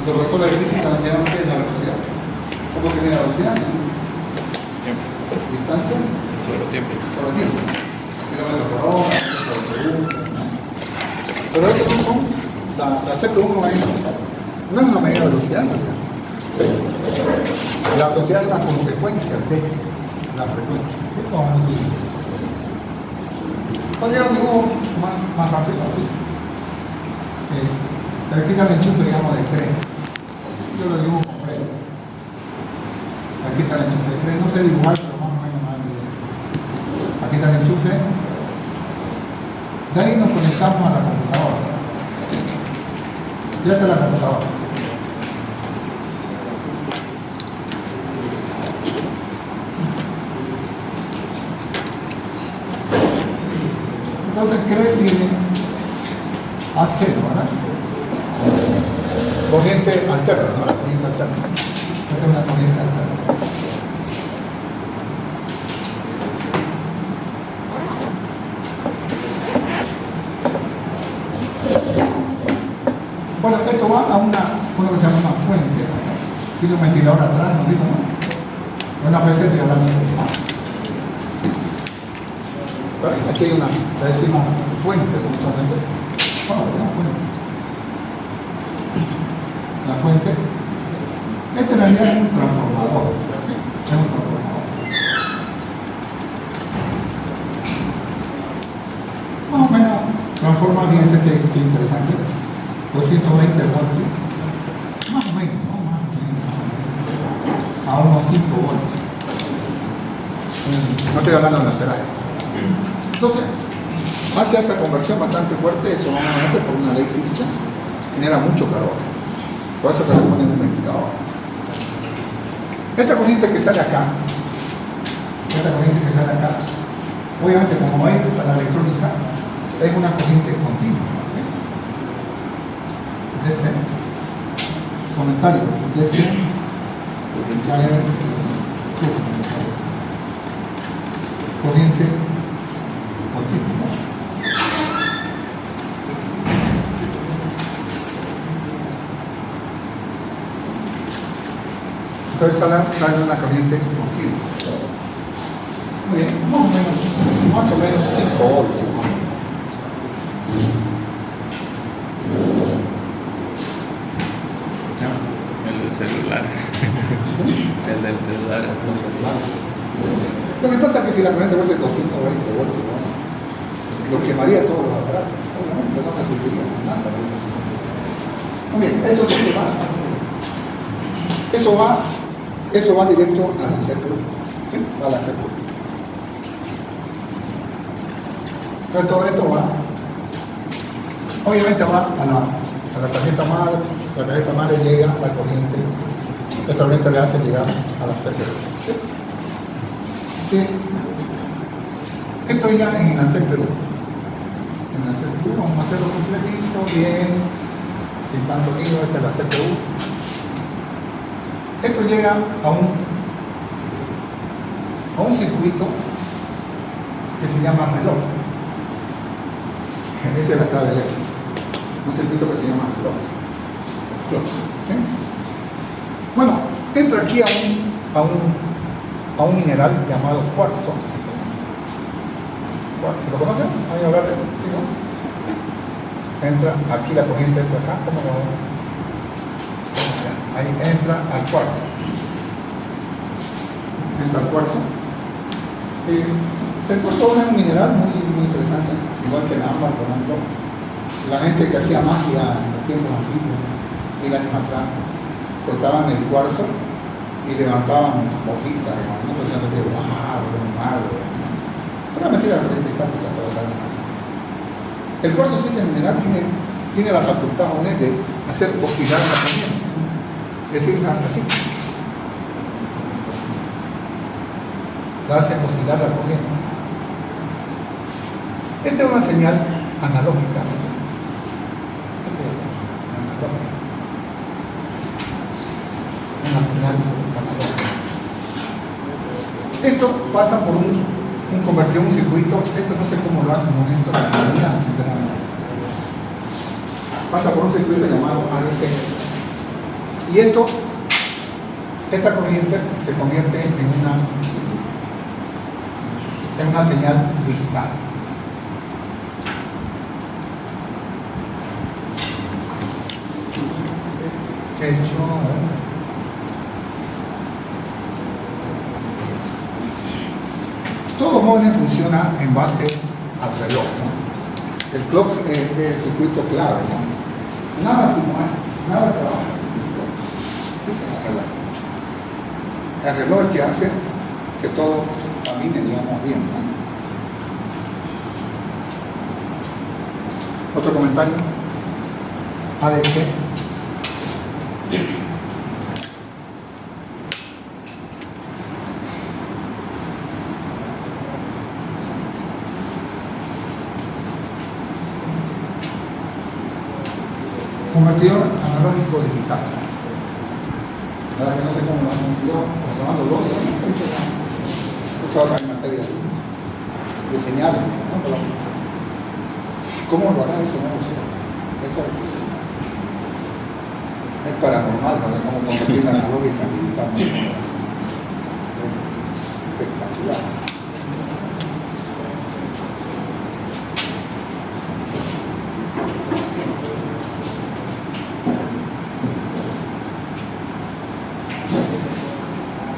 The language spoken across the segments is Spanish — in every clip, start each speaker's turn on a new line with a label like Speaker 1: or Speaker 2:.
Speaker 1: Los profesores de física enseñaron qué es la velocidad. ¿Cómo se mide la velocidad? Distancia
Speaker 2: Sobre tiempo.
Speaker 1: sobre tiempo. Kilómetros por hora, por segundo. Pero estos no son, la CPU no es una medida de velocidad, en realidad. La velocidad es una consecuencia de la frecuencia. ¿Sí? Vamos a decir. Podría un dibujo más rápido, así. Aquí está el enchufe, digamos, de CRE. Yo lo dibujo con CRE. Aquí está el enchufe de CRE. No sé dibujar, pero más o menos más idea. Aquí está el enchufe. De ahí nos conectamos a la computadora. Ya está la computadora. Entonces CRE tiene A0, ¿verdad? Corriente alterna, ¿no? La corriente alterna. Esta es una corriente alterna. Bueno, esto va a uno que se llama una fuente. Tiene un ventilador atrás, ¿no dijo, no? Una vez estoy hablando de aquí hay una, le decimos fuente, justamente. Bueno, una fuente. La fuente. Este en realidad es un transformador. ¿Sí? Es un transformador. Más o menos transforma, fíjense que interesante. 220 voltios. Más o menos, ¿no? Más o menos. A unos 5 voltios. No estoy hablando de lateral. Entonces, hace esa conversión bastante fuerte, eso normalmente por una ley física, genera mucho calor. Por eso te lo ponen un ventilador. Esta corriente que sale acá, obviamente como hay la electrónica, es una corriente continua. ¿Sí? DC, comentario, DC, corriente continua. Entonces sale una corriente continua. Muy bien, más o menos 5 voltios.
Speaker 2: El del celular. El del celular es un celular.
Speaker 1: Lo que pasa es que si la corriente fuese 220 voltios, ¿no? Lo quemaría todos los aparatos. Obviamente no resultaría nada. Muy bien, eso es lo que va. Eso va directo a la CPU. ¿Sí? A la CPU. Entonces todo esto va, obviamente va a la tarjeta madre. La tarjeta madre llega a la corriente. Esta corriente le hace llegar a la CPU. ¿Sí? ¿Sí? Esto ya en la CPU. En la CPU vamos a hacerlo completito, bien, sin tanto lío. Esta es la CPU. Esto llega a un circuito que se llama reloj. Esa es la clave del éxito. Un circuito que se llama reloj. ¿Sí? Bueno, entra aquí a un mineral llamado cuarzo. ¿Se lo conocen? ¿Hay hablar de él? ¿Sí, no? Entra, aquí la corriente entra acá, ¿cómo lo vemos? Ahí entra al cuarzo. Entra al cuarzo. El cuarzo es un mineral muy interesante, igual que el ámbar, por ejemplo. La gente que hacía magia en los tiempos antiguos, 1000 años atrás, cortaban el cuarzo y levantaban hojitas, entonces no decían, wow, es un mago. Una mentira realmente estática toda la cosa. El cuarzo sistema mineral tiene la facultad de hacer oscilar la corriente. Es decir, hace así. La hace oscilar la corriente. Esta es una señal analógica. ¿No? ¿Qué puede ser? Analógica. Una señal analógica. Esto pasa por un convertido en un circuito. Esto no sé cómo lo hacen con esto, sinceramente. Pasa por un circuito llamado ADC. Y esta corriente se convierte en una señal digital. Todo jóvenes funciona en base al reloj, ¿no? El clock es el circuito clave, ¿no? Nada se mueve, nada trabaja sin el clock. Ese es el reloj. El reloj es el que hace que todo camine, digamos, bien, ¿no? ¿Otro comentario? ADC. Convertidor analógico digital. La verdad que no sé cómo lo han conseguido, conservándolo, he usado también materia de señales, ¿no? Pero, ¿cómo lo hará eso? No lo sé. Esto es paranormal, ¿no? Cómo convertir la analógica en digital. Es espectacular.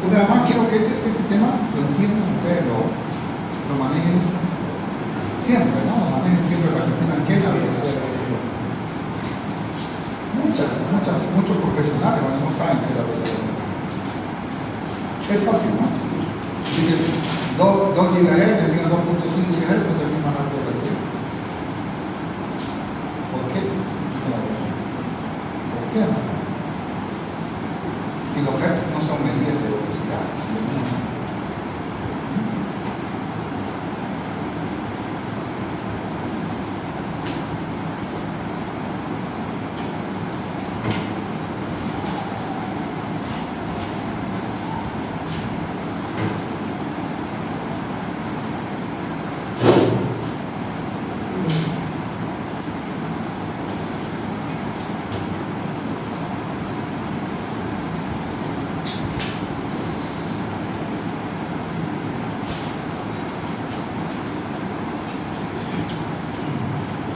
Speaker 1: Porque además quiero que este tema lo entiendan ustedes, lo manejen siempre, ¿no? Lo manejen siempre para que tengan que la velocidad de hacerlo. Muchos profesionales no saben qué es la velocidad de hacerlo. Es fácil, ¿no? Dicen 2 GHz, el mío 2.5 GHz, pues el mismo más rápido del tiempo. ¿Por qué? ¿Por qué no? Si los hertz no son medidas de velocidad.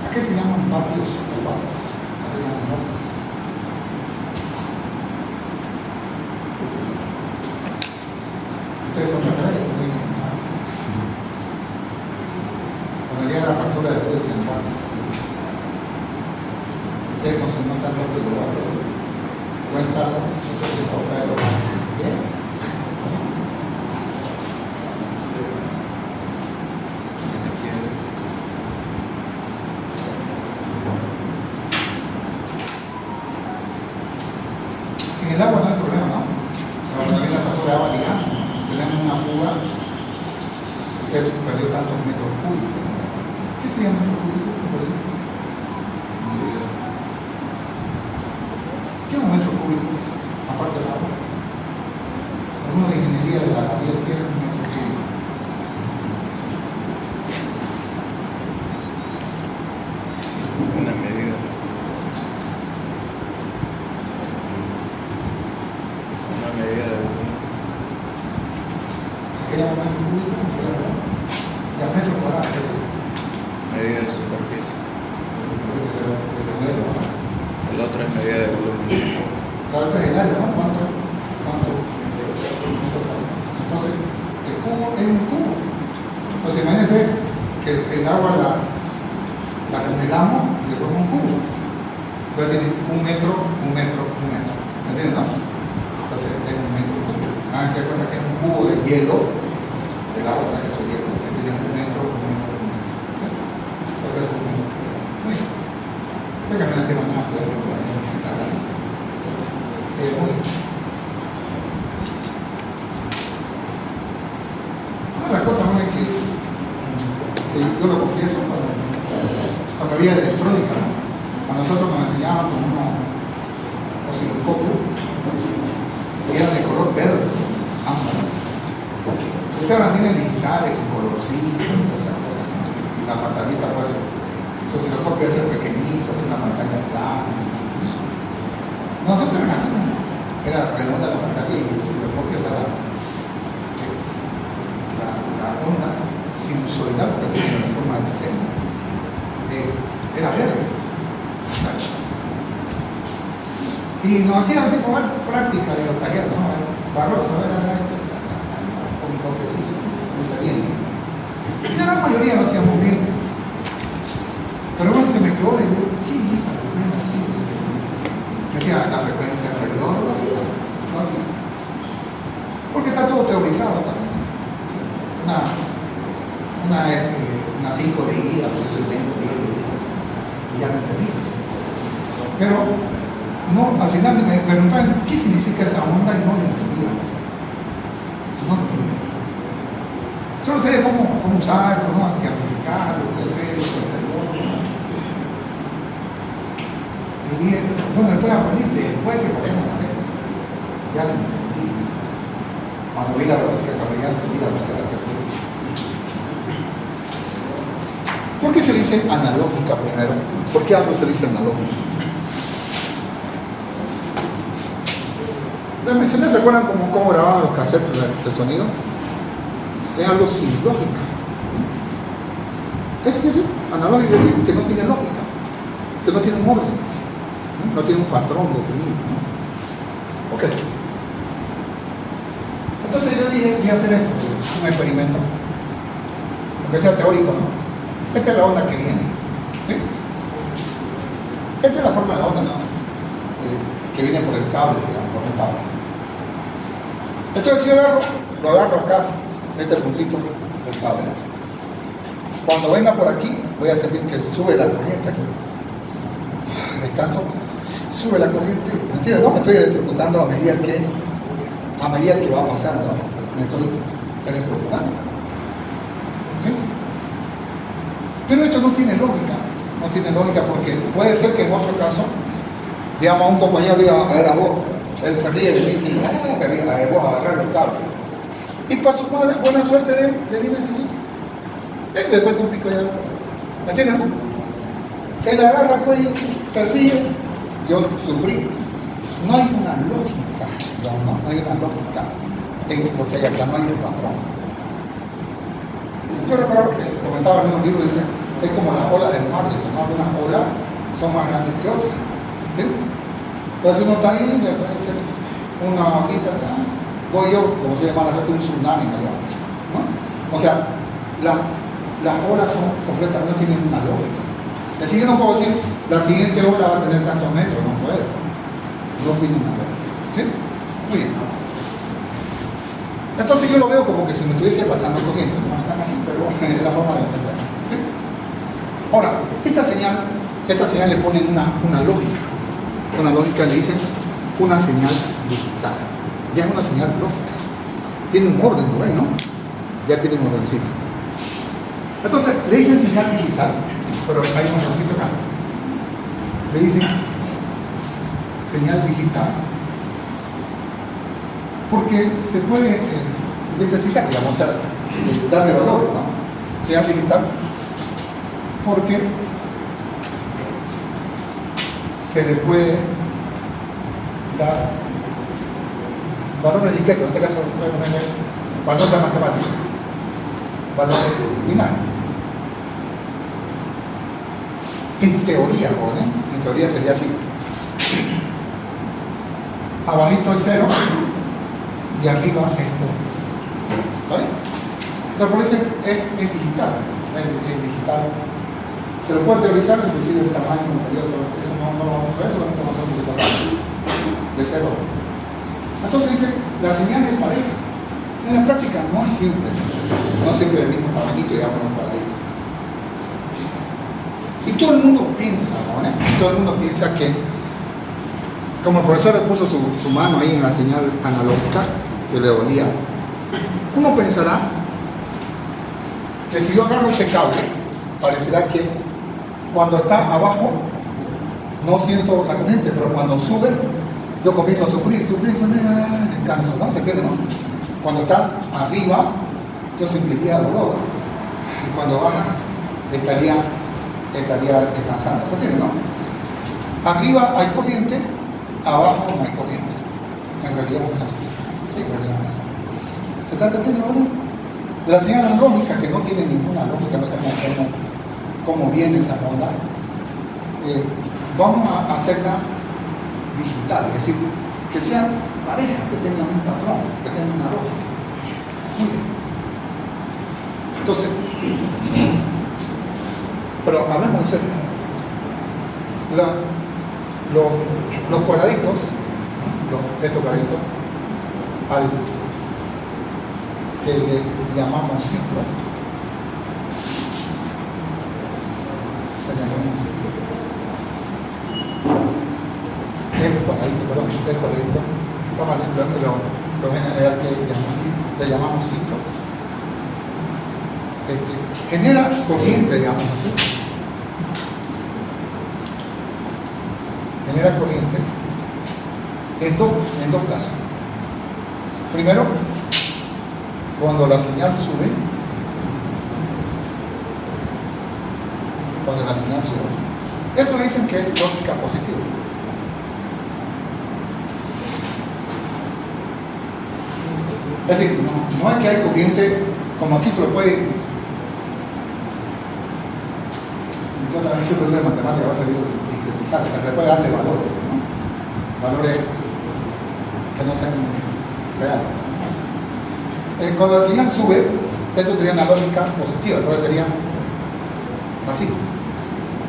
Speaker 1: ¿A qué se llaman vatios o watts? ¿A qué se llaman watts? Ustedes son reales, no digan nada. Cuando llega la factura de luz en watts, ustedes consumen tanto kilowatts, cuéntalo, entonces se toca eso. ¿Bien? En el agua no hay problema, ¿no? Pero cuando viene la factura de agua, digamos, tenemos una fuga, usted perdió tantos metros cúbicos. ¿Qué sería metros cúbicos? ¿Qué es un metro cúbico? Aparte del agua. Algunos de ingeniería de la vida, ¿qué es un metro cúbico?
Speaker 2: Una medida. Una medida de volumen.
Speaker 1: ¿Qué llama metro cúbico? Ya metro cuadrado, ¿qué es eso?
Speaker 2: Medida de superficie.
Speaker 1: ¿No?
Speaker 2: El otro es medida de volumen.
Speaker 1: Claro, este es el área, ¿no? ¿Cuánto? Entonces, el cubo es un cubo. Entonces, imagínense que el agua la congelamos y se forma un cubo. Entonces tiene un metro. ¿Se entiende, no? Entonces, es un metro cubo. Háganse cuenta que es un cubo de hielo. El agua está hecho de hielo. Entonces, tiene un metro. Entonces, es un metro. Muy bien. Este camino no tiene nada que ver con la la cosa no es que yo lo confieso cuando había electrónica, ¿no? A nosotros nos enseñaban con unos osciloscopios que eran de color verde, ámbar. Ustedes ahora tienen digitales con colorcitos, esas cosas, ¿no? Y la pantallita puede ser, ese osciloscopio puede ser pequeñito, hacer una pantalla plana. Nosotros eran así, Y nos hacían tipo práctica de los talleres, ¿no? Barroso, a ver, con mi cortecillo, no sabía bien. Y la mayoría lo hacíamos bien. Pero bueno, se me quedó, le digo, ¿qué es esa frecuencia así? Decía la frecuencia alrededor, lo hacía, lo hacía. Porque está todo teorizado también. Una 5 de ida, por eso 20 de ida, y ya lo entendí. Pero no, al final me preguntaban qué significa esa onda y no lo entendía. No lo entendía. Solo sé cómo usarlo, ¿no? Qué amplificarlo, qué hacer, y bueno, después aprendí, después que pasé la materia, ya lo entendí. Cuando vi la velocidad, cuando ya entendí la velocidad de hacer. ¿Por qué se le dice analógica primero? ¿Por qué algo se le dice analógico? ¿Ustedes se acuerdan cómo grababan los cassettes del sonido? Es algo sin lógica. ¿Eso quiere decir? Analógico quiere decir que no tiene lógica, que no tiene un orden, no tiene un patrón definido. Ok. Entonces yo dije, voy a hacer esto, un experimento, aunque sea teórico, ¿no? Esta es la onda que viene, ¿sí? Esta es la forma de la onda, ¿no? Que viene por el cable, digamos, por un cable. Entonces si yo lo agarro acá, este puntito del cable. Cuando venga por aquí, voy a sentir que sube la corriente aquí. Descanso, sube la corriente, ¿me entiendes? No me estoy electrocutando a medida que va pasando, me estoy electrocutando. ¿Sí? Pero esto no tiene lógica porque puede ser que en otro caso, digamos, a un compañero diga, a ver, a vos, él se ríe de mí y dice, se ríe, a ver, vos agarrar el cable. Y para su buena suerte de él, le viene ese sitio. Después de un pico de alto. ¿Me entiendes? Él agarra, pues, y se ríe. Yo sufrí. No hay una lógica, no hay una lógica en lo que hay acá, no hay un patrón. Yo recuerdo que comentaba en unos libros, dice, es como las olas del mar, dice, ¿no? Algunas olas son más grandes que otras. ¿Sí? Entonces uno está ahí, le puede ser una olita, voy yo, como se llama la gente, un tsunami, ¿no? O sea, las olas son completamente, no tienen una lógica. Es decir, yo no puedo decir, la siguiente ola va a tener tantos metros, no puedo. No tiene una lógica. ¿Sí? Muy bien. Entonces yo lo veo como que si me estuviese pasando corriente, no están así, pero es la forma de entender. ¿Sí? Ahora, esta señal le ponen una lógica. Una lógica le dicen una señal digital. Ya es una señal lógica. Tiene un orden, ¿no? Ya tiene un ordencito. Entonces, le dicen señal digital, pero hay un ordencito acá. Le dicen señal digital porque se puede discretizar, digamos, o sea, darle valor, ¿no? Señal digital porque se le puede dar valores discretos, en este caso voy a ponerle valores matemáticos, valores binarios. En teoría, ¿no? En teoría sería así. Abajito es 0 y arriba es 1. ¿Está bien? Entonces por eso es digital. Es digital. Se lo puede teorizar, inclusive el tamaño, el periodo, eso no lo vamos a ver, solamente vamos a hacer un poquito de 0. Entonces dice, la señal es pareja. En la práctica no es siempre del mismo tamañito y vamos a un cuadradito. Y todo el mundo piensa, ¿no? Todo el mundo piensa que, como el profesor le puso su mano ahí en la señal analógica, que le dolía, uno pensará que si yo agarro este cable, parecerá que cuando está abajo no siento la corriente, pero cuando sube, yo comienzo a sufrir, descanso, ¿no? ¿Se entiende, no? Cuando está arriba, yo sentiría dolor, y cuando baja, estaría descansando, ¿se entiende, no? Arriba hay corriente, abajo no hay corriente. En realidad no es así. Sí, en realidad no es así. ¿Se está entendiendo ahora? La señal analógica, que no tiene ninguna lógica, no sabemos cómo viene esa onda, vamos a hacerla digital, es decir, que sean parejas, que tengan un patrón, que tengan una lógica. Muy bien. Entonces, pero hablemos en serio. Los cuadraditos, estos cuadraditos, al que le llamamos ciclo, el cuadradito, le llamamos ciclo, genera corriente, digamos así. Genera corriente en dos casos. Primero, cuando la señal sube, eso dicen que es lógica positiva. Es decir, no es que hay corriente, como aquí se lo puede. Yo también soy profesor de matemáticas, va a servir discretizar, o sea, se le puede darle valores, ¿no? Valores que no sean reales, ¿no? Cuando la señal sube, eso sería una lógica positiva, entonces sería así.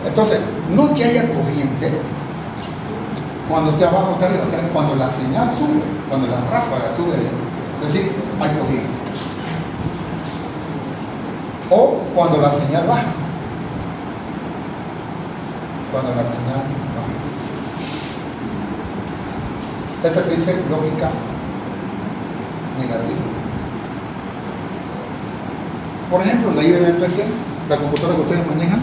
Speaker 1: Entonces, no es que haya corriente cuando esté abajo o esté arriba, o sea, cuando la señal sube, cuando la ráfaga sube, es decir, hay corriente. O cuando la señal baja. Cuando la señal baja. Esta se dice lógica negativa. Por ejemplo, la IBM-PC, la computadora que ustedes manejan,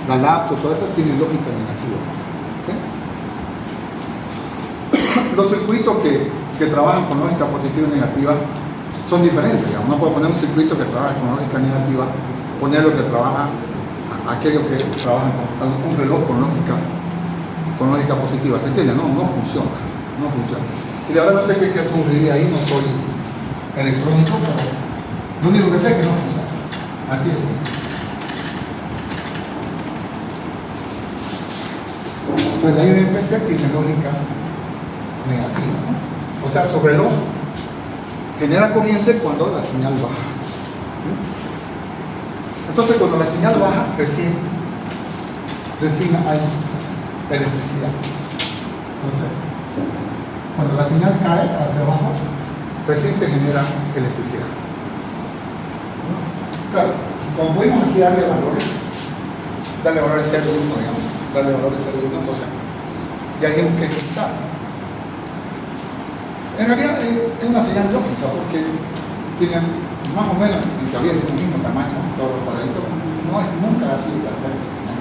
Speaker 1: la laptop, todo eso tiene lógica negativa. ¿Okay? Los circuitos que trabajan con lógica positiva y negativa son diferentes. Digamos. No puedo poner un circuito que trabaja con lógica negativa, ponerlo que trabaja, aquello que trabaja con un reloj con lógica positiva. ¿Se entiende? No funciona. No funciona. Y la verdad no sé qué ocurriría ahí, no soy electrónico, pero lo único que sé es que no funciona. Así es. Pues la IBM-PC tiene lógica negativa, ¿no? O sea, sobre reloj genera corriente cuando la señal baja. Entonces, cuando la señal baja, recién hay electricidad. Entonces, cuando la señal cae hacia abajo, recién se genera electricidad. Claro, como podemos aquí darle valores 0 y 1, digamos, darle valores 0 y 1, entonces ya vimos que es digital. En realidad es una señal lógica porque tienen más o menos, en teoría tienen el mismo tamaño, todos los cuadraditos, no es nunca así perfecto, ¿no?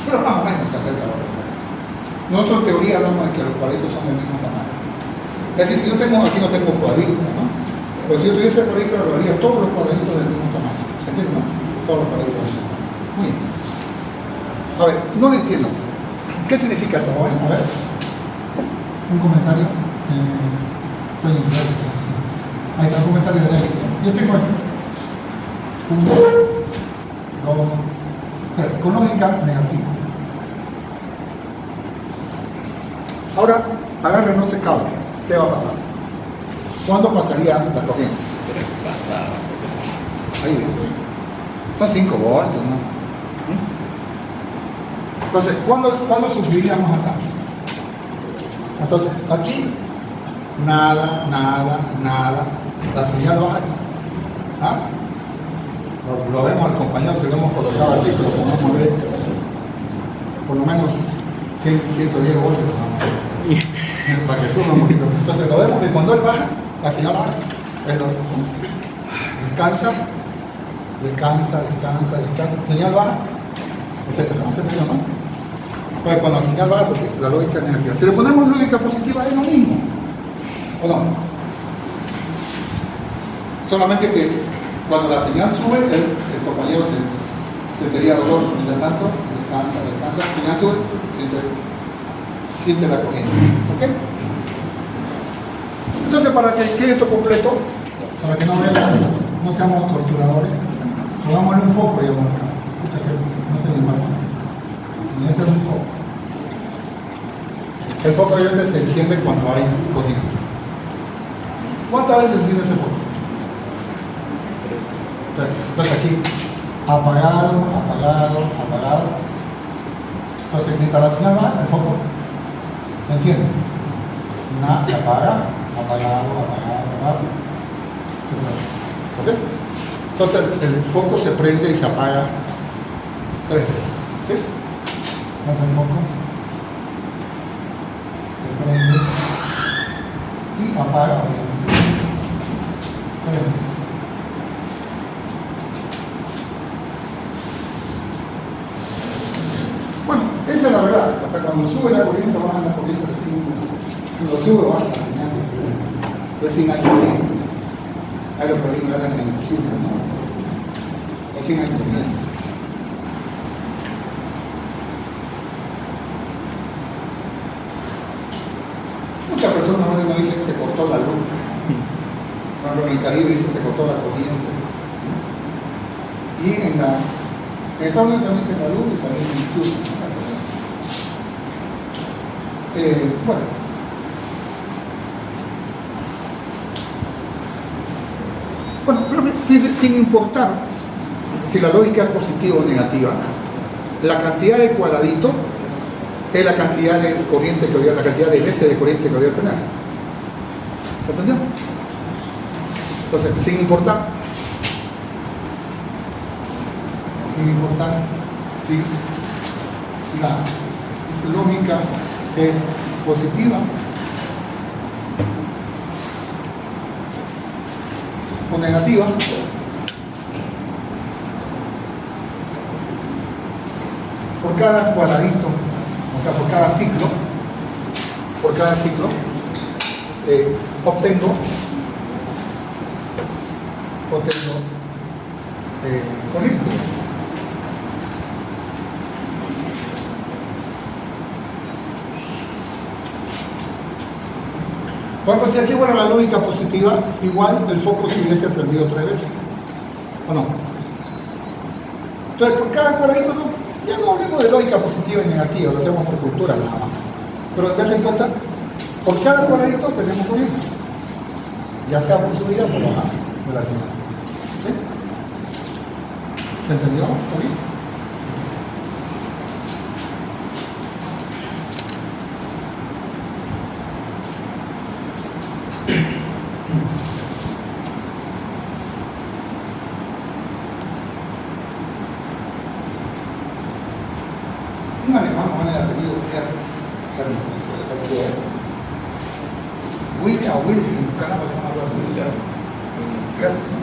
Speaker 1: Pero más o menos se acerca a la referencia. Nosotros en teoría hablamos de que los cuadraditos son del mismo tamaño. Es decir, si yo tengo, aquí no tengo cuadrícula, ¿no? Pero si yo tuviese cuadrícula, lo haría todos los cuadraditos del mismo tamaño. ¿Se entiende? No? Todos los cuadraditos del mismo tamaño. Muy bien. A ver, no lo entiendo. ¿Qué significa esto? Bueno, a ver. Un comentario. Estoy en ahí está el comentario de David. Yo tengo esto. 1, 2, 3. Con lógica negativa. Ahora, agarren ese cable. ¿Qué va a pasar? ¿Cuándo pasaría la corriente? Ahí bien. Son 5 voltios, ¿no? Entonces, ¿cuándo subiríamos acá? Entonces, aquí, nada. La señal baja. ¿Ah? Lo vemos al compañero, si lo hemos colocado aquí, pero vamos a ver por lo menos 110 voltios. Para que suba un poquito. Entonces lo vemos que cuando él baja, la señal baja. Descansa, señal baja, etc. ¿No se entiende, no? Pues cuando la señal baja, porque la lógica es negativa. Si le ponemos lógica positiva, es lo mismo. ¿O no? Solamente que cuando la señal sube, el compañero se sentiría dolor, mientras tanto, descansa, la señal sube, siente la corriente. ¿Ok? Entonces, para que quede esto completo, para que no seamos torturadores, pongámosle un foco y vamos acá. Escucha que no se dispara. Y este es un foco. El foco obviamente se enciende cuando hay corriente. ¿Cuántas veces se enciende ese foco?
Speaker 2: 3.
Speaker 1: 3. Entonces aquí, apagado, apagado, apagado. Entonces mientras la señal va, el foco se enciende. Se apaga, apagado, apagado, apagado. ¿Ok? Entonces el foco se prende y se apaga 3 veces. ¿Sí? Entonces el foco se prende y apaga, obviamente, 3 veces. Bueno, esa es la verdad. O sea, cuando sube la corriente, baja la corriente recién. Cuando sube, baja la señal de corriente. Recién hay corriente. Hay lo que ahorita dan en el cubo, ¿no? Recién hay corriente. Muchas personas ahora no dicen que se cortó la luz. Por ejemplo, en el Caribe dice que se cortó la corriente. Y en Estados Unidos también dicen la luz y también dicen el cubo. Bueno. Bueno, pero fíjense, sin importar si la lógica es positiva o negativa, la cantidad de cuadradito es la cantidad de corriente que voy a, la cantidad de veces de corriente que voy a tener. ¿Se entendió? Entonces, sin importar si la lógica es positiva o negativa, por cada cuadradito, o sea, por cada ciclo, obtengo corriente. Bueno, pues si aquí fuera la lógica positiva, igual el foco se hubiese prendido 3 veces. ¿O no? Entonces, por cada cuadradito, no, ya no hablemos de lógica positiva y negativa, lo hacemos por cultura nada más. Pero te das en cuenta, por cada cuadradito tenemos corriente. Ya sea por subida o por bajada de la señal. ¿Sí? ¿Se entendió? ¿Está bien? Un alemán con el apellido Hertz, Wilhelm, caramba, ¿cómo habla Wilhelm? Hertz, ¿no?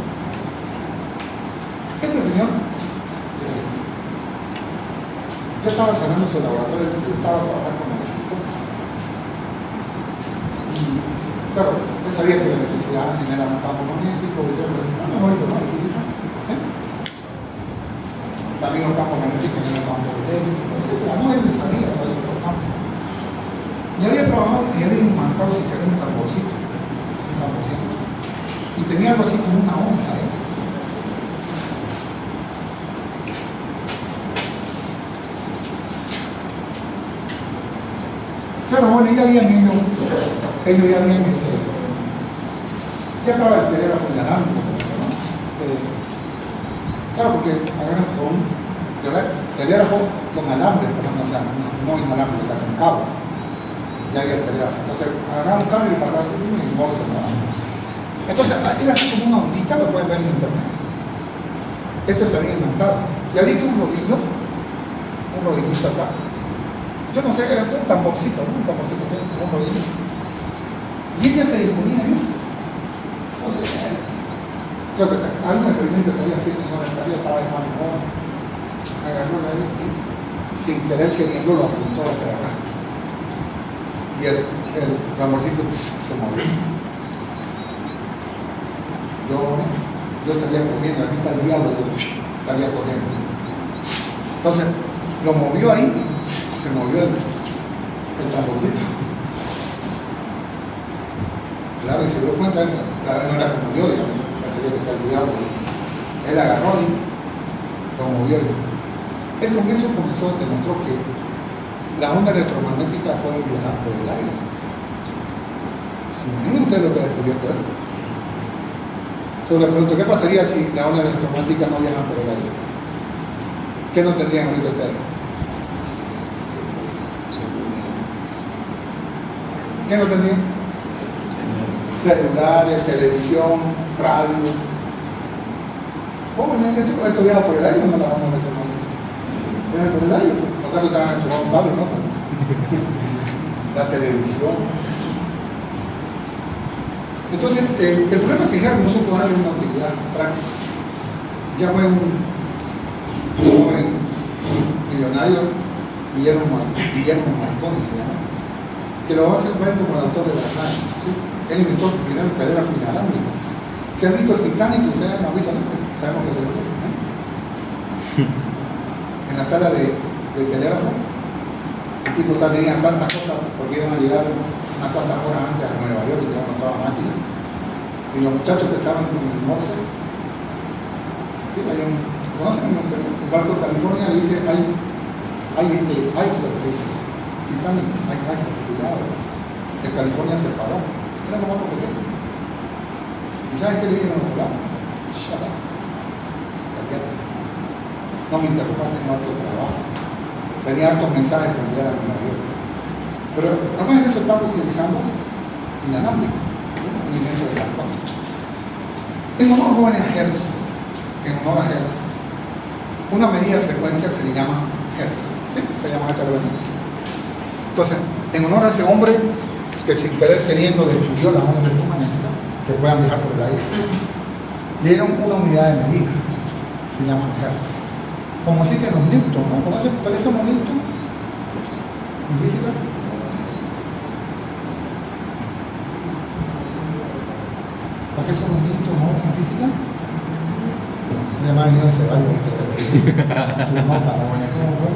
Speaker 1: Este señor ya estaba cerrando su laboratorio, estaba trabajando con la electricidad. Y claro, él sabía que la electricidad genera un campo magnético, no, física, ¿sí? También los campos magnéticos generan campos eléctricos, etc. No, él no sabía todo eso de los campos. Y había trabajado y había imantado si quería un tamborcito. Y tenía algo así como una onda, ¿eh? Claro, bueno, ya habían ido, ellos ya habían, ya estaba el telégrafo en la lámpara, ¿no? Claro, porque agarran con telégrafo con alambre, pero no, o sea, no inalambre, o sea, con cable. Ya había el telégrafo. Entonces, agarraban un cable y pasaban y bolsa, ¿no? Entonces, era así como una ondita, lo pueden ver en internet. Esto se había inventado. Y había que un rodillito acá. Yo no sé, era un tamborcito, ¿no? Un tamborcito, ¿sí? Un rodillo. Y ella se disponía a eso. Entonces, creo que algún experimento que había sido en Rosario, estaba en mal humor, agarró la y sin querer queriendo lo apuntó hasta acá. Y el tamborcito se movió. Yo salía corriendo, aquí está el diablo, yo salía corriendo. Entonces, lo movió ahí y se movió el tamborcito. Claro, y se dio cuenta, claro, no era como yo, digamos, ya sabía que está el diablo. Él agarró y lo movió. Él con eso comenzó, demostró que las ondas electromagnéticas electromagnéticas pueden viajar por el aire. ¿Se imagina usted lo que ha descubierto él? Solo le pregunto, ¿qué pasaría si las ondas electromagnéticas no viajan por el aire? ¿Qué no tendrían ahorita ustedes? ¿Qué no tendrían? Celulares, televisión, radio. Bueno, esto viaja por el aire, no las ondas electromagnéticas. Viaja por el aire. ¿Acaso estaban enchufados un cable, no? La televisión. Entonces, el problema es que Hertz no supo darle una utilidad práctica. Ya fue un joven millonario, Guillermo Marconi se llama, que lo va a hacer ver como el autor de la radio. ¿Sí? Él inventó primero el telégrafo inalámbrico. ¿Se han visto el Titanic? Ustedes no han visto, ¿no? Sabemos que se lo tienen, ¿no? En la sala de telégrafo, el tipo tenía tantas cosas porque iban a llegar unas cuantas horas antes a Nueva York y tenían toda la máquina. Y los muchachos que estaban con el Morse, ¿sí? ¿Conocen el barco de California? Dice, hay iceberg, dice, Titanic, hay iceberg, cuidado. El California se paró, era un barco pequeño. ¿Y saben qué le dijeron a los volados? Shut up, cállate, no me interrumpas, tengo harto trabajo. Tenía hartos mensajes que enviar a Nueva York. Pero además de eso estamos utilizando inalámbrico, un invento de las cosas. En honor jóvenes a Hertz, una medida de frecuencia se le llama Hertz. ¿Sí? Se llama esta frecuencia. Entonces, en honor a ese hombre que sin querer queriendo descubrió las ondas electromagnéticas que puedan viajar por el aire, le dieron una unidad de medida, se llama Hertz. Como existen los newton, ¿no? ¿Conocen? ¿Parecen los newton? ¿En física? ¿Para qué son los newton, no? ¿En física? Además, no se vaya a quedar su nota, ¿cómo fue?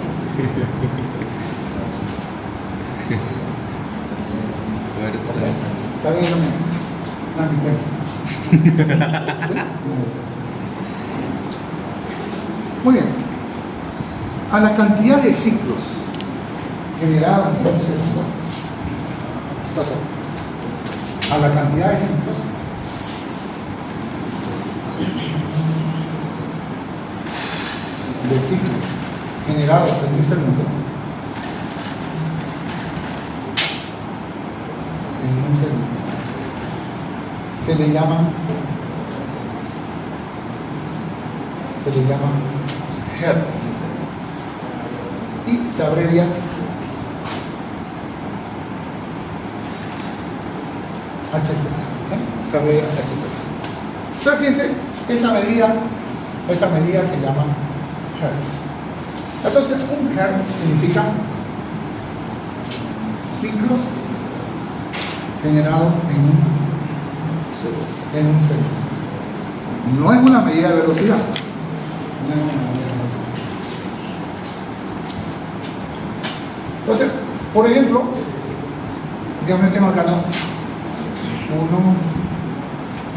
Speaker 1: Está bien, muy bien. A la cantidad de ciclos generados en un segundo, entonces, a la cantidad de ciclos generados en un segundo, se le llama Hertz y se abrevia HZ, ¿sí? Se abrevia HZ. Entonces fíjense, esa medida se llama Hertz. Entonces un Hertz significa ciclos generados en un segundo. No es una medida de velocidad. Entonces, por ejemplo, digamos que tengo acá 1,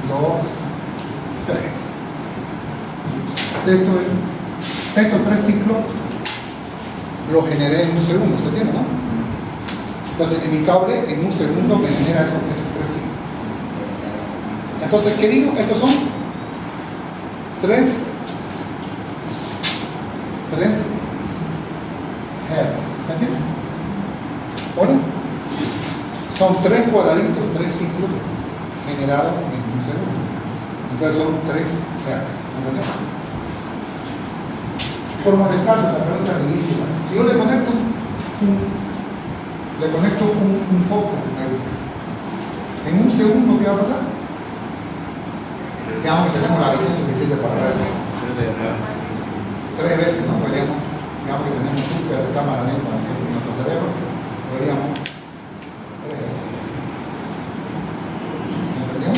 Speaker 1: 2, 3. Estos 3 ciclos los generé en un segundo, ¿se entiende, no? Entonces, en mi cable, en un segundo me genera esos 3 ciclos. Entonces, ¿qué digo? Estos son 3 Hertz, ¿se entiende? Bueno, son 3 cuadraditos, 3 ciclos generados en un segundo. Entonces son 3 Hertz, ¿se entiende? Por molestarse, la pregunta es ridícula. Si yo le conecto un foco en un segundo, ¿qué va a pasar? Digamos que tenemos la visión suficiente para verlo. 3 veces, ¿no? Digamos que tenemos super cámara lenta en nuestro cerebro, podríamos 3 veces. ¿Se entendió?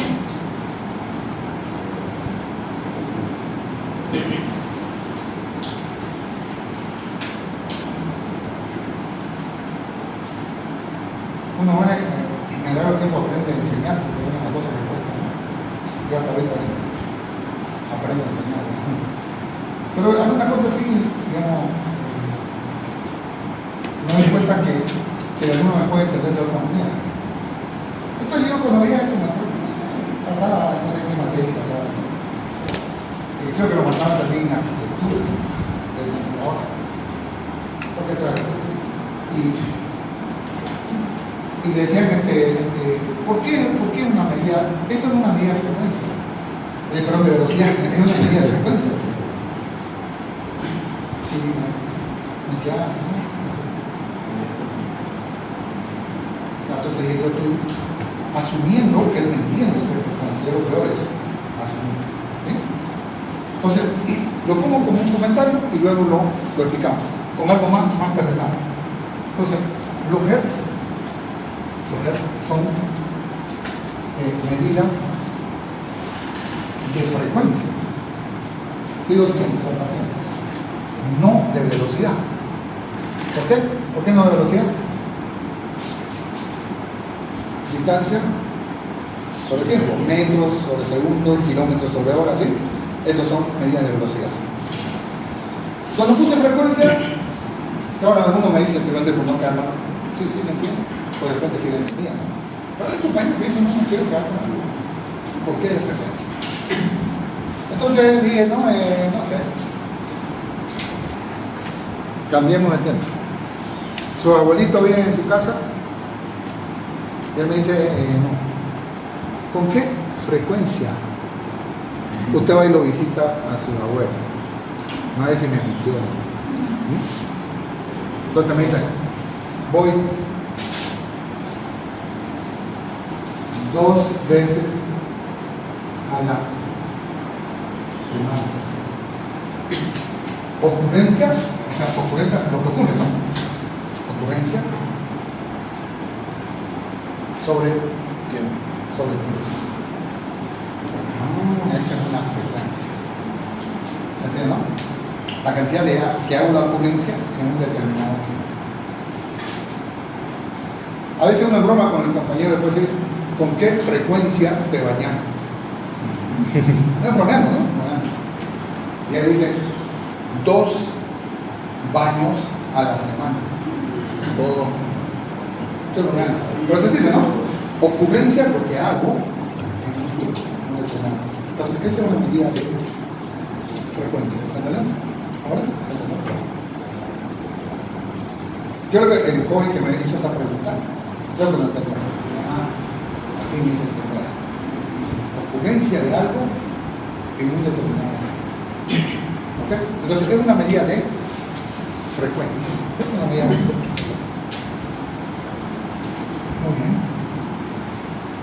Speaker 1: Uno bueno, en el largo tiempo aprende a enseñar, porque es una cosa que cuesta, ¿no? Yo hasta ahorita aprendo a enseñar, ¿no? Pero alguna cosa así, digamos, no me di cuenta que que alguno me puede entender de otra manera. Entonces yo cuando veía esto me acuerdo, pasaba, no sé qué materia pasaba. Creo que lo pasaban también en arquitectura del computador. Porque claro, y le decían ¿por qué una medida? Eso no es una medida de frecuencia, perdón, de velocidad, es una medida de frecuencia. Y ya, ¿no? Entonces yo estoy asumiendo que él me entiende que es frecuencia, lo peor es asumir, ¿sí? Entonces, lo pongo como un comentario y luego lo explicamos con algo más terrenal. Entonces, los hertz son medidas de frecuencia. Sigo siguiente con paciencia. No de velocidad. ¿Por qué? ¿Por qué no de velocidad? Distancia sobre tiempo, metros sobre segundos, kilómetros sobre hora, ¿sí? Esos son medidas de velocidad. Cuando puse frecuencia, ahora algunos me dicen simplemente por no quedar mal. Sí, lo entiendo. Por de repente sí lo entendía, ¿no? Pero hay compañeros que dicen, no quiero quedar mal. ¿Por qué de frecuencia? Entonces dije, no sé. Cambiemos de tema. Su abuelito vive en su casa y él me dice, no. ¿Con qué frecuencia usted va y lo visita a su abuela? No sé si me mintió. Entonces me dice, voy 2 veces a la semana. Ocurrencia, lo que ocurre, ¿no? Ocurrencia sobre tiempo. Esa es una frecuencia. ¿Se entiende, no? La cantidad que hago la ocurrencia en un determinado tiempo. A veces una broma con el compañero le puede decir, ¿con qué frecuencia te bañas? No es problema, ¿no? Y él dice, 2 baños a la semana. Esto es problema. Pero se entiende, ¿no? Ocurrencia lo que hago en un tiempo, en un determinado. Entonces, esa es una medida de frecuencia. ¿Se entiende? ¿Ahora? ¿Se entiende? Yo creo que el joven que me hizo esa pregunta, creo que lo entendió. Aquí me dice entender. Ocurrencia de algo en un determinado tiempo. ¿Ok? Entonces, es una medida de frecuencia. ¿Sí? Una medida de frecuencia. Muy bien.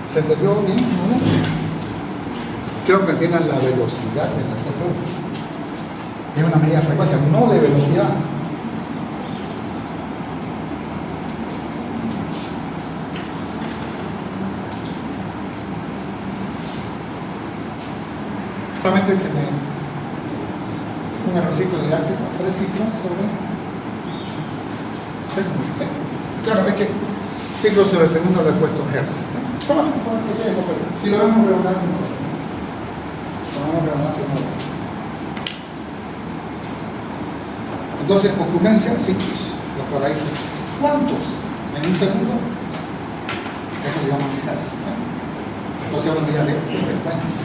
Speaker 1: ¿Se entendió bien? ¿No? Quiero que entiendan la velocidad de la CPU. Es una medida de frecuencia, no de velocidad. Solamente un errorcito didáctico, 3 ciclos sobre segundo. ¿Sí? Claro, es que ciclos sobre segundo le he puesto hertz. ¿Sí? Solamente por eso, pero si lo vemos redondando, no. Entonces, ocurrencia, ciclos, los cuadraditos. ¿Cuántos en un segundo? Eso se llama hertz. Entonces, es una medida de frecuencia,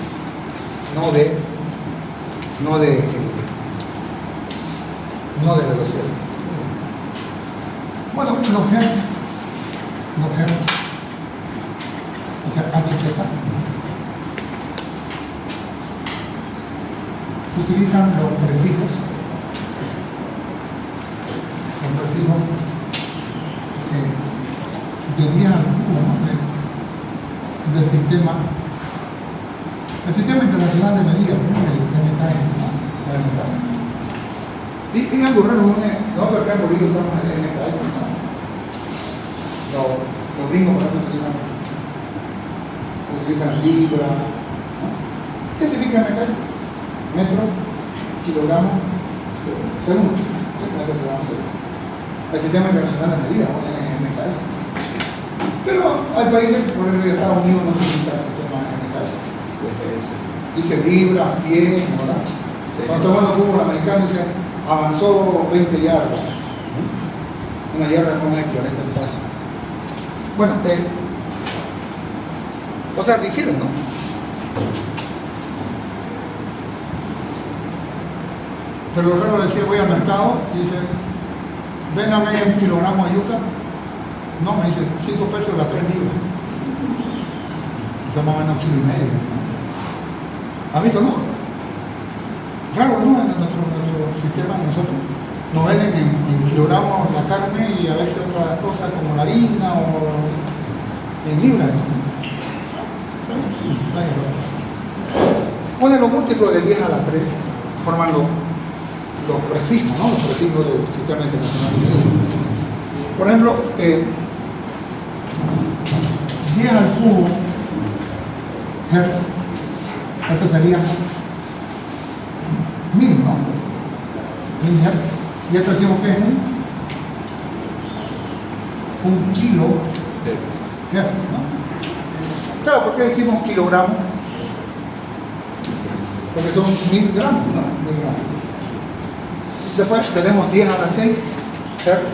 Speaker 1: no de velocidad. Bueno, los hertz, o sea, HZ, utilizan los prefijos de 10 al cubo, ¿no? del sistema. El Sistema Internacional de Medidas, ¿no? El MKS, ¿no? Y es algo raro, nosotros acá en Bolivia usamos el MKS, ¿no? Los gringos, por ejemplo, utilizan libra, ¿no? ¿Qué significa MKS? Metro, kilogramo, segundo. Sí, metro, kilogramo, segundo. El Sistema Internacional de Medidas, ¿no? MKS. Pero hay países, por ejemplo, Estados Unidos no utiliza el sistema MKS. Dice libras, pies, ¿verdad? Sí. Cuando está jugando fútbol americano dice avanzó 20 yardas. Una yarda es un equivalente al paso. Bueno, o sea, difieren, ¿no? Pero el herrero decía, voy al mercado y dice, véndame 1 kilogramo de yuca. No, me dice, 5 pesos las 3 libras. Eso más o menos 1,5 kilos. ¿Has visto, no? Claro, ¿no? En nuestro sistema, nosotros nos venden en kilogramos la carne y a veces otras cosas como la harina o en libras, ¿no? Bueno, los múltiplos de 10 a la 3 forman los prefijos, ¿no? Los prefijos del sistema internacional. Por ejemplo, 10 al cubo hertz, esto sería 1000, ¿no? 1000 hertz. Y esto decimos que es un kilo hertz, ¿no? Claro, ¿por qué decimos kilogramo? Porque son 1000 gramos, ¿no? 1000 gramos. Después tenemos 10 a la 6 hertz.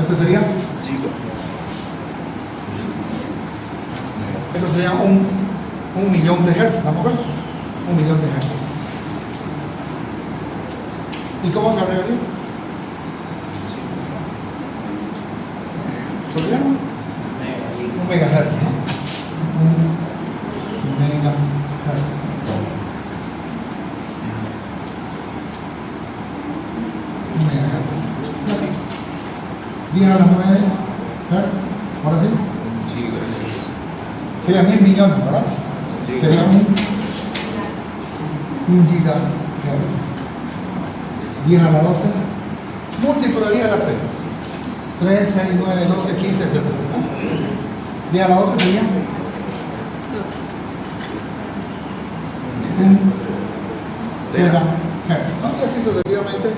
Speaker 1: Esto sería un millón de hertz, ¿estamos de acuerdo? 1 millón de hertz. ¿Y cómo se abreviaría? ¿Solíamos? 1 megahertz, ¿no? 1 megahertz. Y así. 10 a la 9 hertz. ¿Ahora sí? Sería 1000 millones, ¿verdad? Sería un gigahertz. 10 a la 12. Múltiplo de 10 a la 3. 3, 6, 9, 12, 15, etc. 10 a la 12 sería un terahertz, ¿no? Y así sucesivamente.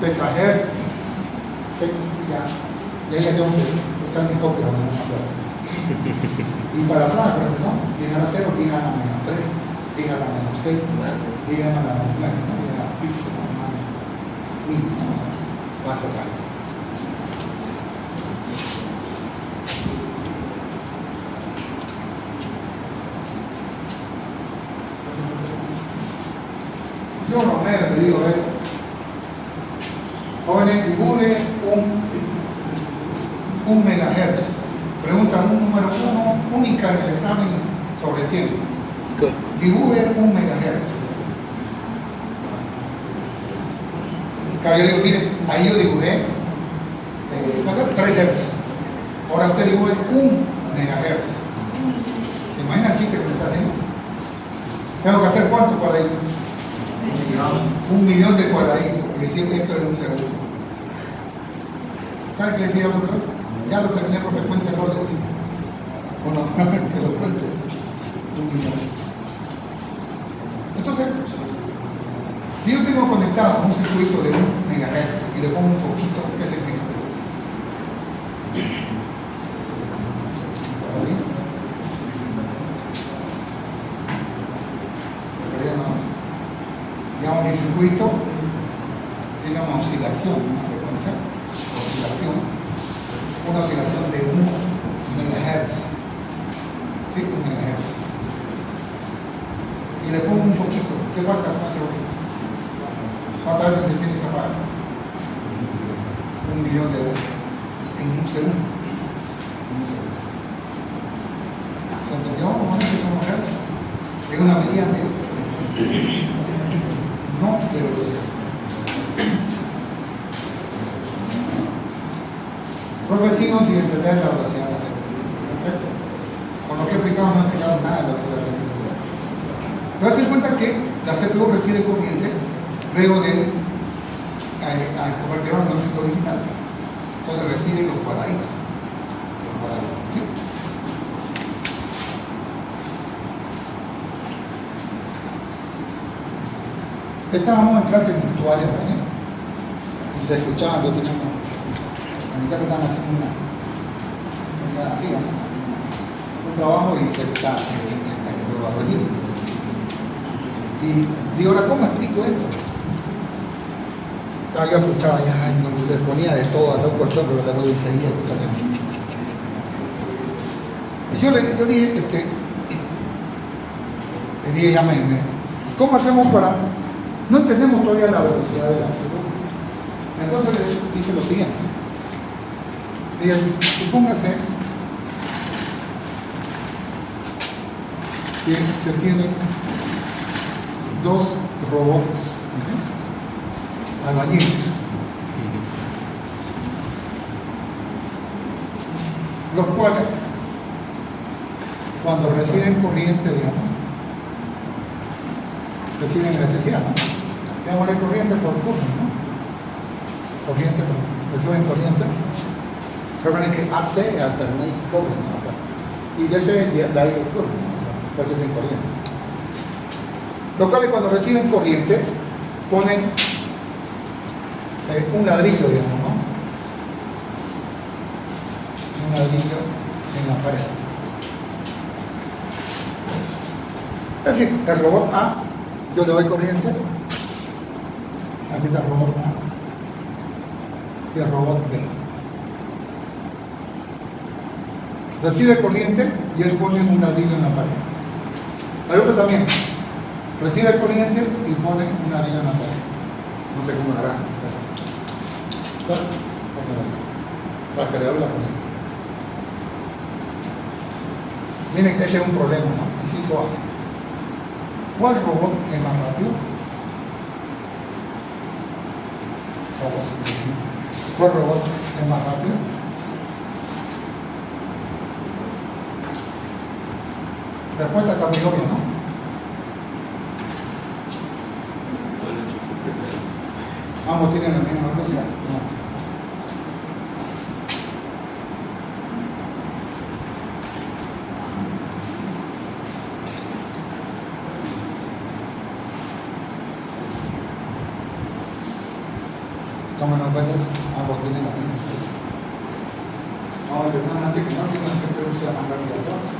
Speaker 1: Petahertz. Y ahí ya tengo que usar mi copia. Y para atrás, parece, ¿no? 10 a la 0, 10 a la menos 3, 10 a la menos 6, 10 a la menos 9, ¿no? 10 a la piso, ¿no? Más 1000, ¿no? O sea, va hacia atrás. Yo Romero le digo, jóvenes, dibuje un megahertz. Pregunta un número 1, única en el examen sobre 100. Dibuje 1 megahertz. Claro, yo le digo, mire, ahí yo dibujé 3 hertz. Ahora usted dibuje 1 megahertz. ¿Se imagina el chiste que me está haciendo? Tengo que hacer ¿cuántos cuadraditos? 1 millón de cuadraditos. Y decir esto es un segundo. ¿Sabe qué decía el profesor? Ya lo terminé porque cuente no le decía. O no, que lo cuente. 1 millón. Entonces, si yo tengo conectado un circuito de 1 megahertz y le pongo un foquito, ¿qué significa? ¿Se perdieron, no? Digamos, mi circuito tiene una oscilación, una frecuencia, una oscilación de 1 megahertz. ¿Sí? 1 megahertz. Y le pongo un foquito. ¿Qué pasa con ese foquito? ¿Cuántas veces se enciende y se apaga? 1 millón de veces. En un segundo. ¿Se entendió? ¿Cómo es que son hertz? Es una medida de frecuencia. No de velocidad. Profe, sigo sin entender la velocidad de la CPU. Perfecto. Con lo que he explicado no he explicado nada de la velocidad de la CPU. Pero se cuenta que la CPU recibe corriente luego de convertirlo en analógico digital. Entonces recibe los cuadraditos. ¿Sí? Estábamos en clases virtuales, ¿vale? Y se escuchaban, yo tenía en mi casa estaban haciendo un trabajo y se escuchaba y digo, ahora, ¿cómo explico esto? Claro, yo escuchaba ya, no, les ponía de todo, hasta un colchón, pero luego seguía escuchando. Y yo dije, le dije, ya ¿cómo hacemos para...? No entendemos todavía la velocidad de la salud. Entonces le hice lo siguiente. Dije, supóngase que se tienen dos robots, ¿sí? Albañiles. Los cuales, cuando reciben corriente, digamos, reciben electricidad, ¿no? Digamos, la corriente por turno, ¿no? Corriente, reciben corriente. Recuerden que AC alternate current, ¿no? O sea, y DC direct current, ¿no? O sea, pues sin corriente. Los cuales, cuando reciben corriente, ponen un ladrillo, digamos, ¿no? Un ladrillo en la pared. Es decir, el robot A, yo le doy corriente, aquí está el robot A y el robot B. Recibe corriente y él pone un ladrillo en la pared. El otro también recibe corriente y pone un ladrillo en la pared. No sé cómo lo hará. Para que le doy la corriente. Miren, este es un problema, ¿no? Inciso A. ¿Cuál robot es más rápido? ¿Cuál robot es más rápido? La respuesta está muy obvia, ¿no? Ambos tienen la misma velocidad. No. Tomen en cuenta eso. Ambos tienen la misma velocidad. Vamos a tener una que no tiene una siempre velocidad más rápida que otra.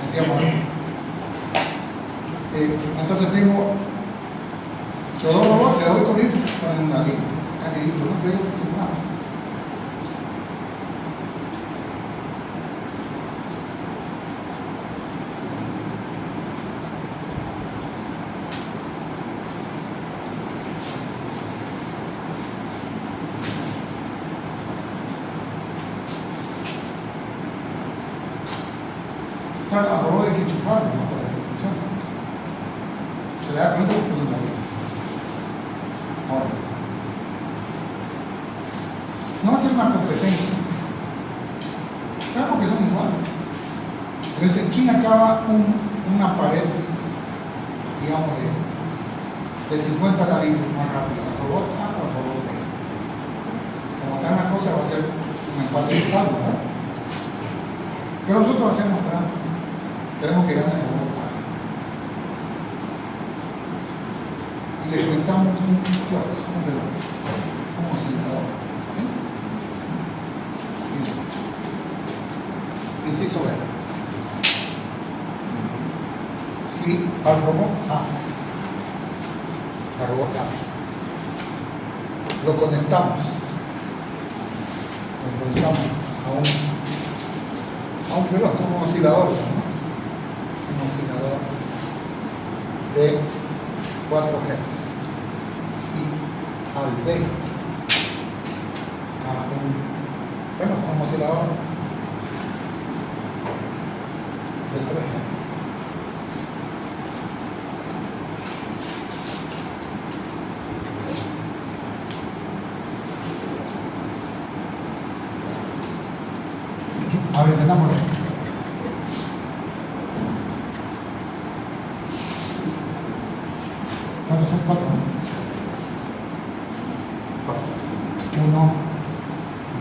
Speaker 1: Decíamos, entonces tengo los dos robots, le doy corriente para una línea. Es ridículo, no creo que es nada. Claro, a robot hay que enchufarlo, ¿no? Para que funcione. Se le da cuenta por una línea. Ahora, no hacer una competencia. Sabemos que son iguales. Entonces, ¿quién acaba una pared, digamos, de 50 ladrillos más rápido? ¿El robot A o el robot B? Como están las cosas, va a ser un empate total, ¿verdad? Pero nosotros hacemos trampa. Queremos que gane el robot A. Y le conectamos un clock, un reloj, un oscilador. ¿Sí? Inciso B. Si al robot A, lo conectamos a un reloj, como un oscilador, ¿no? Un oscilador de 4 Hz. Y al B, a un oscilador de 3 Hz. A ver, entendámoslo. ¿Cuántos son? 4, ¿no? 4. 1,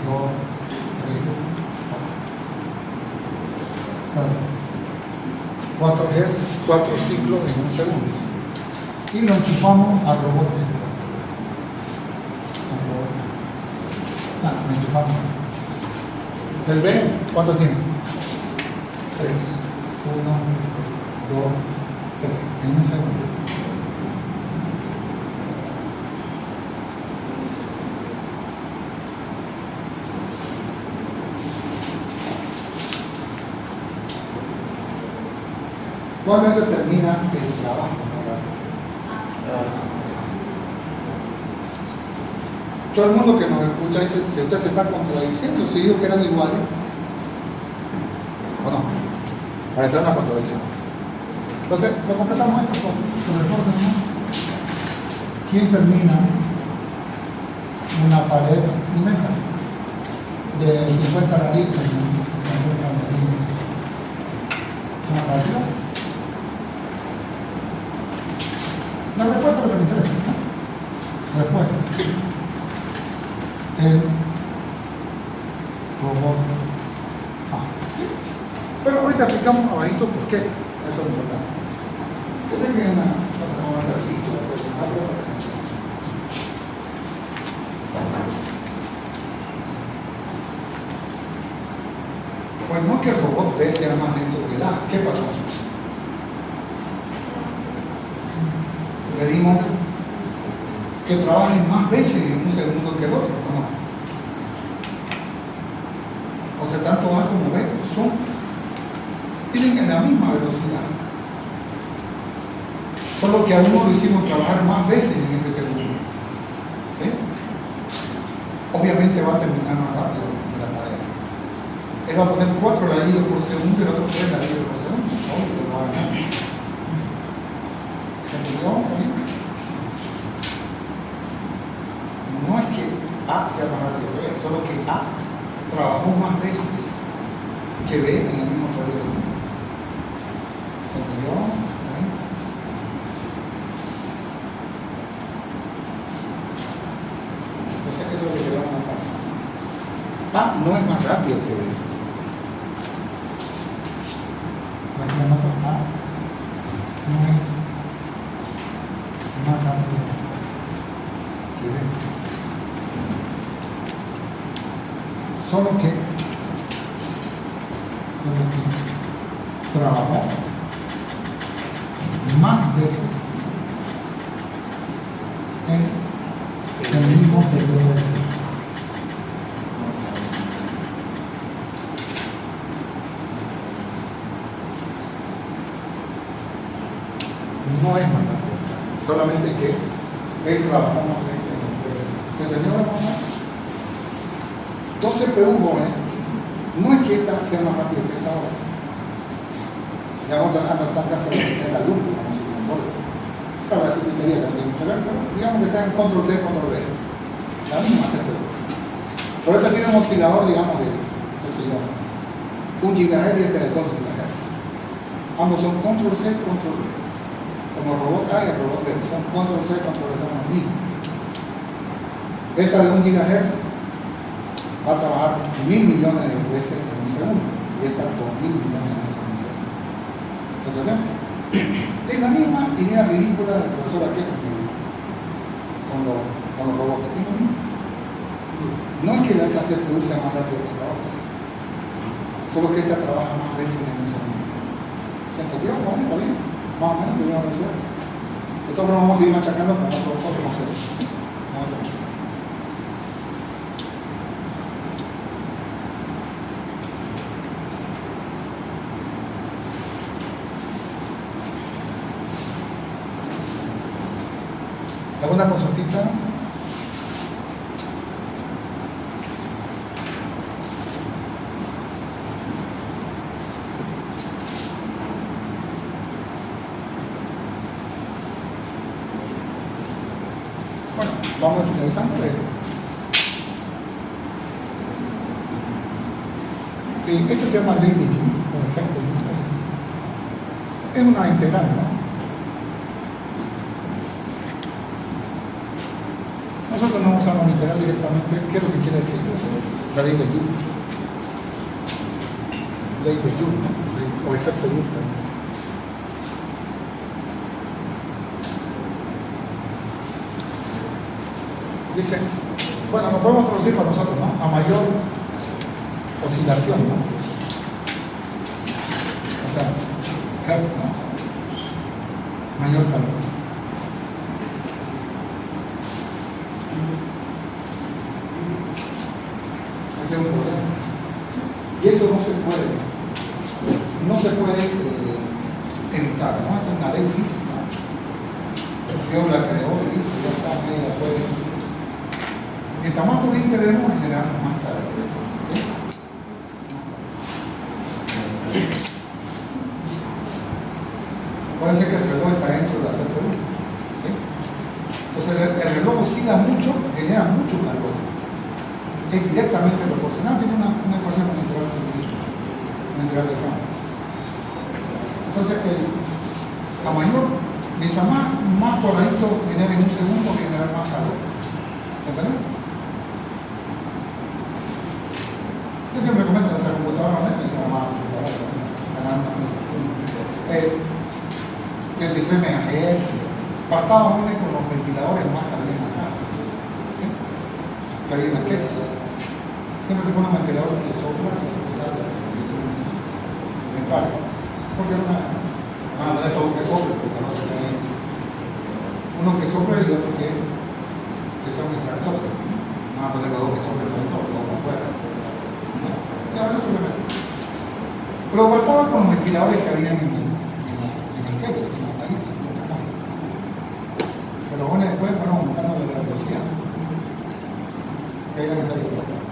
Speaker 1: 2, 3, 4. 4 Hz, 4 ciclos en un segundo. Y lo enchufamos al robot. Lo enchufamos. ¿El B cuánto tiene? 3. 1, 2, 3. En un segundo. ¿Cuándo determina el trabajo más rápido? Todo el mundo que nos escucha dice, si usted se está contradiciendo, si dijo que eran iguales, ¿o no? Parece una contradicción. Entonces, lo completamos esto por el orden, ¿no? ¿Quién termina una pared inmensa de 50 ladrillos? ¿Más rápido? La respuesta es lo que me interesa, ¿no? Respuesta. El robot. ¿Sí? Pero ahorita explicamos abajito por qué. Eso es importante. Yo sé que hay una cosa como de aquí, pues no que el robot B sea más lento que el A. ¿Qué pasó? Le dimos que trabaje más veces en un segundo que el otro, ¿o no? O sea, tanto A como B tienen la misma velocidad. Solo que a uno lo hicimos trabajar más veces en ese segundo. ¿Sí? Obviamente va a terminar más rápido la tarea. Él va a poner 4 ladrillos por segundo y el otro 3 ladrillos por segundo. Obvio, lo va a ganar. ¿Se entendió? No es que A sea más rápido que B, solo que A trabajó más veces que B en el mismo periodo. ¿Se entendió? Yo sé que eso es lo que queremos notar. A no es más rápido que B. La que nota A no es más rápido que B. Solo que trabajó más veces en el mismo periodo de tiempo. No es más rápido, solamente que él trabajó más veces en el periodo. ¿Se entendió la cosa? 2 CPU jóvenes, no es que esta sea más rápido que esta otra. Digamos, no están casi a la velocidad de la luz, digamos, si no importa. Claro, la circuitería también mucho pero digamos que está en control C, control V. La misma CPU. Pero esta tiene un oscilador, digamos, de, qué sé yo, 1 GHz y este de 2 GHz. Ambos son control C, control V. Como el robot A y el robot B, son control C, control V, son los mismos. Esta de 1 GHz va a trabajar 1000 millones de veces en un segundo y esta 2000 millones de veces en un segundo. ¿Se entendió? Es la misma idea ridícula del profesor aquí con los robots. Es lo mismo. No es que esta CPU sea más rápida que esta otra, solo que esta trabaja más veces en un segundo. ¿Se entendió? Bueno, está bien. Más o menos que yo no lo sé. De todas formas vamos a seguir machacando con otro concepto. ¿Alguna consultita? Bueno, vamos finalizando. Sí, esto se llama ley de Joule, por efecto. Es una integral, ¿no? Nosotros no usamos literal directamente. ¿Qué es lo que quiere decir eso? La ley de Joule. Ley de Joule, ¿no? O efecto Joule también. Dice, bueno, lo podemos traducir para nosotros, ¿no? A mayor oscilación, ¿no? O sea, hertz, ¿no? Mayor calor. Ese es un problema. Y eso no se puede evitar. Dios la creó y listo, ya está, ahí la puede. Mientras más corriente demos, generamos más calor. ¿Sí? Acuérdense que el reloj está dentro de la CPU. ¿Sí? Entonces el reloj oscila mucho, genera mucho calor. Es directamente proporcional, tiene una ecuación integral de campo. Entonces, mientras más cuadraditos genere en un segundo, generar más calor. ¿Se entiende? Yo siempre recomiendo nuestra computadora, ¿no? Ganar una cosa. 33 MHz. Bastaba con los ventiladores más que había en la casa. ¿Sí? Que había en la case. Siempre se pone un ventilador que sopla, que sale. Me pare. Por ser van a poner todo que sople, porque no se tiene uno que sopla y otro que sea un extractor. Van a poner los dos que soplen para dentro, los dos para afuera. Ya, no se le mete. Pero bastaba con los ventiladores que había en el queso, en la cajita. Pero bueno, después fueron aumentando la velocidad. Que hay la mitad de velocidad.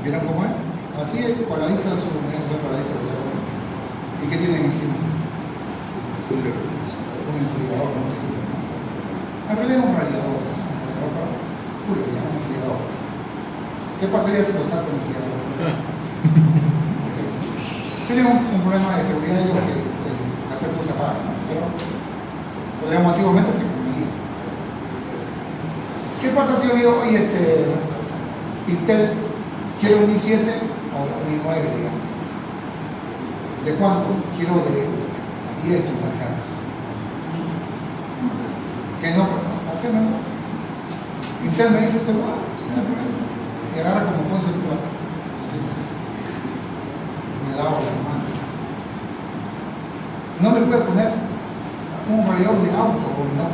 Speaker 1: ¿Vieron cómo es? Así es, cuadradito de su movimiento, cuadradito de su. ¿Y qué tienen encima? Un enfriador, ¿no? En realidad es un radiador, un enfriador. ¿Qué pasaría si lo saco el enfriador? Tiene un problema de seguridad y lo que hacer cosa apaga, ¿no? Pero antiguamente se comía. ¿Qué pasa si yo digo, oye, Intel quiere un i7 o un i9, digamos? ¿De cuánto? Quiero de 10 GHz. Que no, hacemos. Intel me dice que va, y agarra como Ponce el 4. Me lavo las manos. No le puede poner un radiador de auto, porque no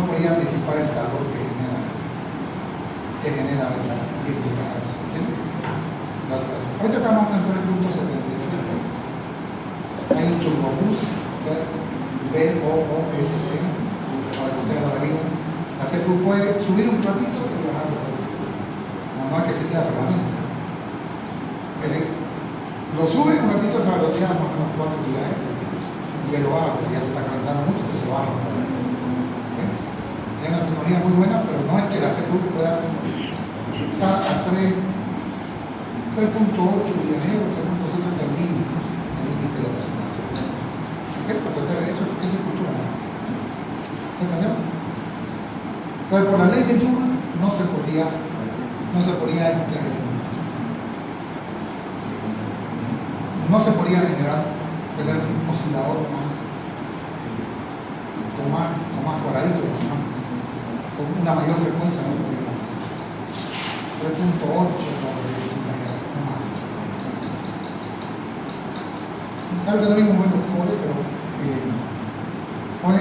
Speaker 1: podía disipar el calor que genera esa 10 GHz. ¿Entiendes? Ahorita estamos en 3.77. Hay un turbobús BOOST para que ustedes lo averigüen. La CPU puede subir un ratito y bajar un ratito. Nada más que se queda permanente. Es decir, lo sube un ratito a esa velocidad más o menos 4 GHz y ya lo baja porque ya se está calentando mucho, entonces baja otra vez. ¿Sí? Es una tecnología muy buena, pero no es que la CPU pueda estar a 3.8 GHz, 3.7 el límite de aproximación. ¿Ok? Porque eso es cultura, ¿no? ¿Se entendió? Entonces, por la ley de Joule no se podía generar, tener un oscilador con más cuadradito, con una mayor frecuencia, no podía más. 3.8 no más. Claro que no hay un buen código, pero pone,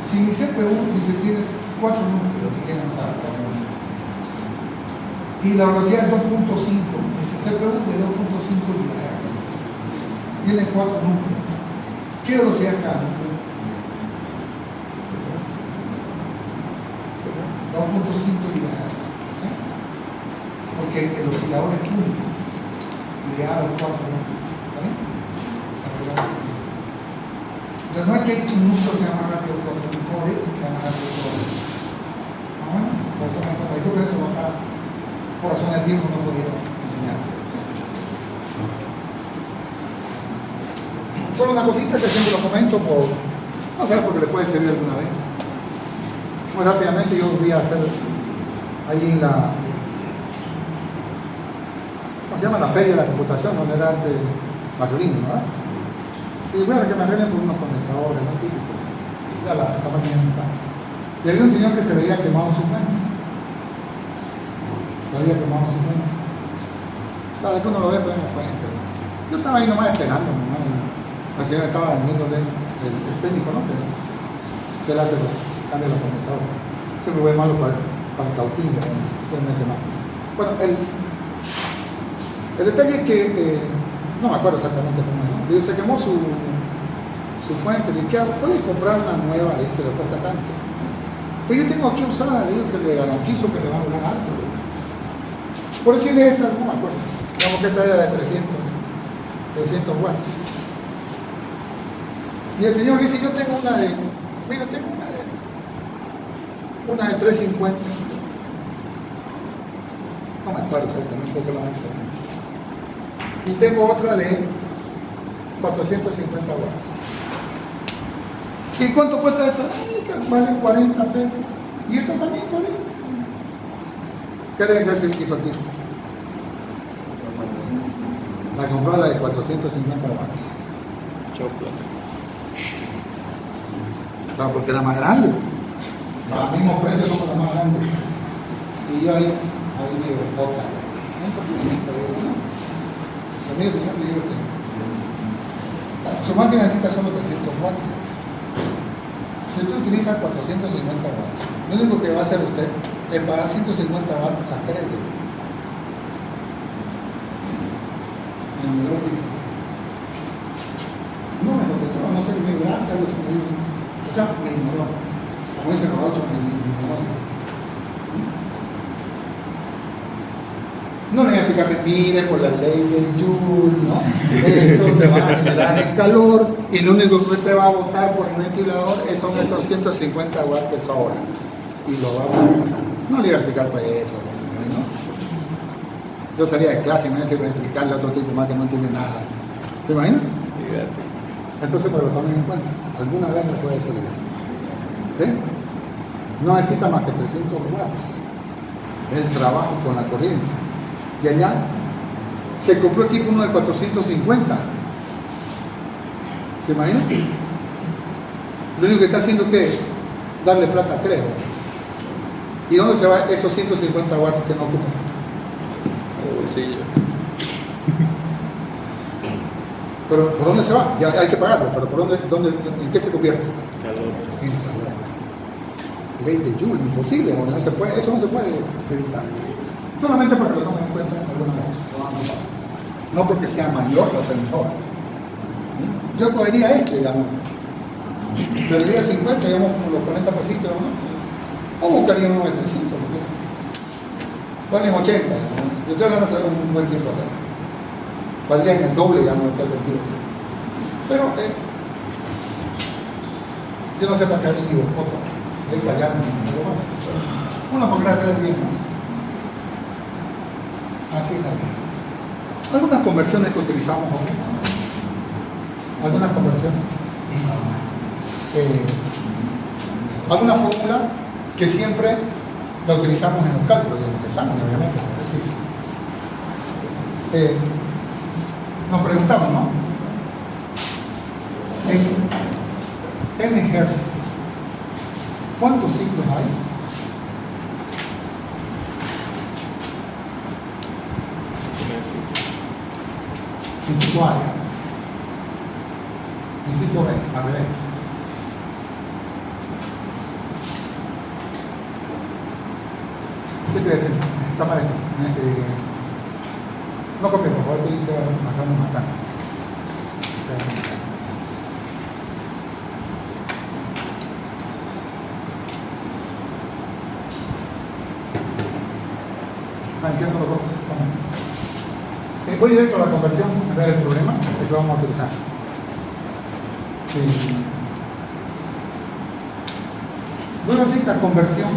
Speaker 1: si mi CPU dice tiene 4 núcleos, si quieren anotar 4 núcleos, y la velocidad es 2.5, dice CPU de 2.5 GHz, tiene 4 núcleos. ¿Qué velocidad es cada núcleo? 2.5 GHz, ¿sí? Porque el oscilador es único y le da los 4 núcleos. ¿Está bien? Pero no es que un núcleo sea más rápido que otro, un core sea más rápido que otro. Bueno, por eso me cuenta. Yo creo que eso no está, por razón de tiempo, no podía enseñar. Solo una cosita que siempre lo comento, no sé, porque le puede servir alguna vez. Muy rápidamente yo voy a hacer ahí en la, ¿cómo se llama? La feria de la computación, donde era antes Barrolino, ¿verdad? Y bueno, que me arreglen por unos condensadores, ¿no? Típico. Ya esa máquina no está. Y había un señor que se veía quemado su cuenta. Se había quemado su cuenta. Cada vez que uno lo ve, pues en fuente. Yo estaba ahí nomás esperando, nomás. La señora estaba vendiéndole el técnico, ¿no? Que él hace cambia los condensadores. Siempre ve malo para el cautín, se me quemado. Bueno, el detalle es que no me acuerdo exactamente cómo es, ¿no? Se quemó su su fuente. Le digo, puede comprar una nueva, le dice, le cuesta tanto. Pero yo tengo aquí usada, le digo que le garantizo que le va a durar algo. Por decirle esta, no me acuerdo. Digamos que esta era de 300 watts. Y el señor dice, yo tengo una de, mira, tengo una de 350. No me acuerdo exactamente, solamente. Y tengo otra de 450 watts. ¿Y cuánto cuesta esto? Vale 40 pesos. Y esto también 40. ¿Qué le que se hizo el tipo? La compró la de 450 watts.
Speaker 2: Chopla.
Speaker 1: Claro, porque era más grande. Al mismo precio como la más grande. Y yo ahí digo, bota. Un poquito, ¿no? Mire, señor, le digo usted. Su máquina necesita solo 300 watts. Si usted utiliza 450 watts, lo único que va a hacer usted es pagar 150 watts a crédito. No me contestó, no sé, me gracias, o sea, me ignoró. Como dicen los otros, me ignoró. No le voy a explicar que mire por la ley del Joule, ¿no? Esto se va a generar el calor y lo único que usted va a botar por el ventilador son esos 150 watts que sobran. Y lo va a poner. No le iba a explicar para eso, ¿no? Yo salía de clase y me decía explicarle a otro tipo más que no entiende nada. ¿Se imagina? Entonces, pero lo tomen en cuenta. Alguna vez le puede servir. ¿Sí? No necesita más que 300 watts. El trabajo con la corriente. Y allá se compró el tipo uno de 450. ¿Se imagina? Lo único que está haciendo es darle plata, creo. ¿Y dónde se van esos 150 watts que no ocupan?
Speaker 2: El bolsillo.
Speaker 1: ¿Pero por dónde se va? Ya hay que pagarlo, pero ¿por dónde, en qué se convierte?
Speaker 2: Calor.
Speaker 1: En calor. Ley de Joule, imposible, no se puede, eso no se puede evitar. Solamente para que lo tomen en cuenta alguna vez. No porque sea mayor va a ser mejor. Yo cogería digamos. Perdería 50, digamos, como los 40 pesitos, ¿no? O buscaría uno de 300, valen 80, ¿no? Yo estoy hablando de un buen tiempo atrás. Valdrían el doble, digamos, que el vendido. Pero, yo no sé para qué alguien equivocó, hay que callarme, pero bueno. Uno podrá hacer el bien, ¿no? Así es la vida. Algunas conversiones que utilizamos hoy. Algunas conversiones. Alguna fórmula que siempre la utilizamos en los cálculos y en los exámenes, obviamente, en los ejercicios. Nos preguntamos, ¿no? En N Hz, ¿cuántos ciclos hay? Inciso A. Inciso B, al revés. ¿Qué te voy a decir? Está mal esto. No copies, por favor, te voy a marcar un acá. Entiendo los dos. Voy directo a la conversión en vez del problema que vamos a utilizar. Voy a decir la conversión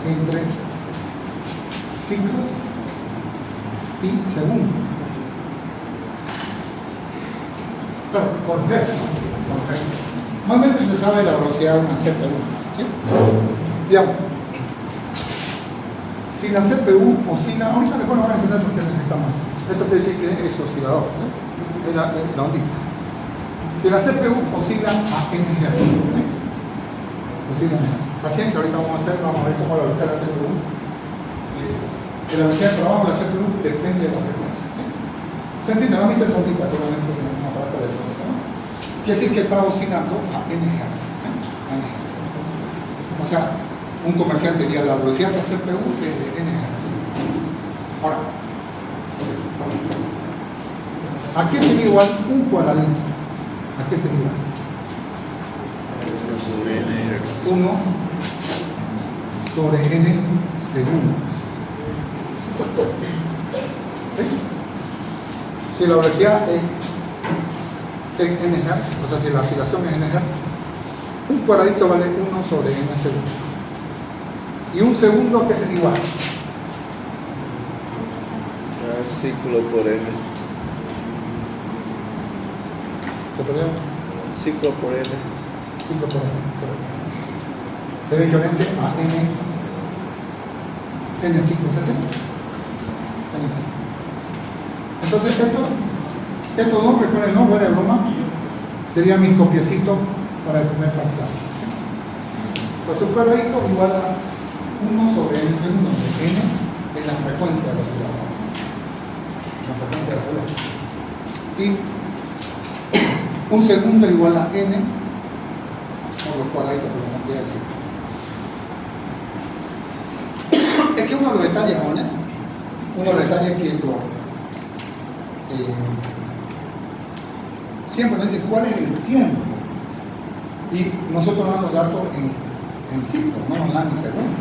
Speaker 1: entre ciclos y segundos. Claro, por hertz. Normalmente se sabe la velocidad de una CPU. ¿Sí? Digamos, si la CPU oscila, ahorita después no van a entender por qué necesitamos esto. Esto quiere decir que es oscilador, es la ondita. Si la CPU oscila a N Hz, ¿sí? Oscila a N Hz. Paciencia, ahorita vamos a ver cómo la velocidad de la CPU. La velocidad de trabajo de la CPU depende de la frecuencia, ¿sí? ¿Se entiende? La mitad es ondita, solamente un aparato electrónico, ¿no? Quiere decir que está oscilando a N Hz, ¿sí? N Hz. O sea, un comerciante diría la velocidad de la CPU es de N Hz. Ahora, ¿A qué sería igual un cuadradito? ¿A qué sería igual?
Speaker 2: 1 sobre n hertz.
Speaker 1: 1 sobre n segundos. ¿Sí? Si la velocidad es n hertz, o sea, si la oscilación es n hertz, un cuadradito vale 1 sobre n segundos. ¿Y un segundo a qué sería igual?
Speaker 2: Ciclo por n.
Speaker 1: ¿Se perdió?
Speaker 2: Ciclo por n.
Speaker 1: 5 por n. Sería equivalente a n5, ¿cierto? N5. Entonces estos dos, recuerden, no fuera de broma, serían mis copiecitos para el primer parcial. Entonces un cuadradito igual a 1 sobre n segundos. N es la frecuencia de la oscilación. La frecuencia de la reloj. Y un segundo igual a n por los cuadraditos por la cantidad de ciclos. Es que uno de los detalles, ¿no? Uno de los detalles que siempre nos dice cuál es el tiempo. Y nosotros damos los datos en ciclos, no en segundos.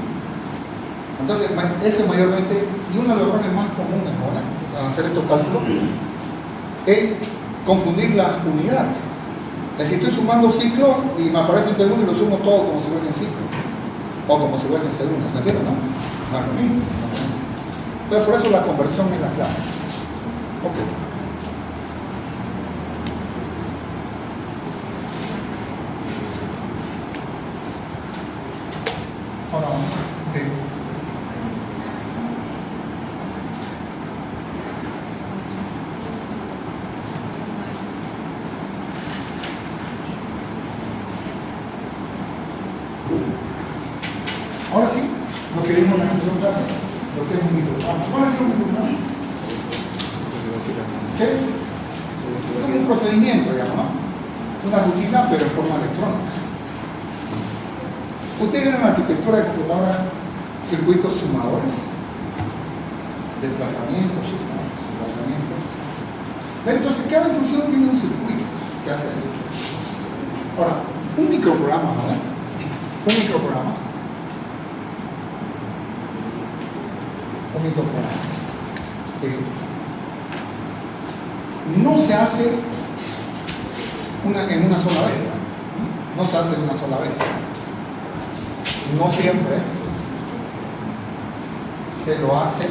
Speaker 1: Entonces, ese mayormente, y uno de los errores más comunes ahora, al hacer estos cálculos, es confundir las unidades. Es decir, estoy sumando ciclos y me aparece en segundo y lo sumo todo como si fuese en ciclo. O como si fuese en segundo, ¿se entiende, no? No es lo mismo. Entonces, por eso la conversión es la clave. Ok. Ahora, ahora sí, lo que vimos en la anterior clase, lo que es un microprograma. ¿Cuál es un microprograma? ¿Qué es? Es como un procedimiento, digamos, ¿no? Una rutina, pero en forma electrónica. Ustedes ven en la arquitectura de computadora circuitos sumadores, desplazamientos. Entonces, cada instrucción tiene un circuito que hace eso. Ahora, un microprograma, ¿no? Un microprograma no se hace en una sola vez, ¿no? No se hace en una sola vez. No siempre se lo hace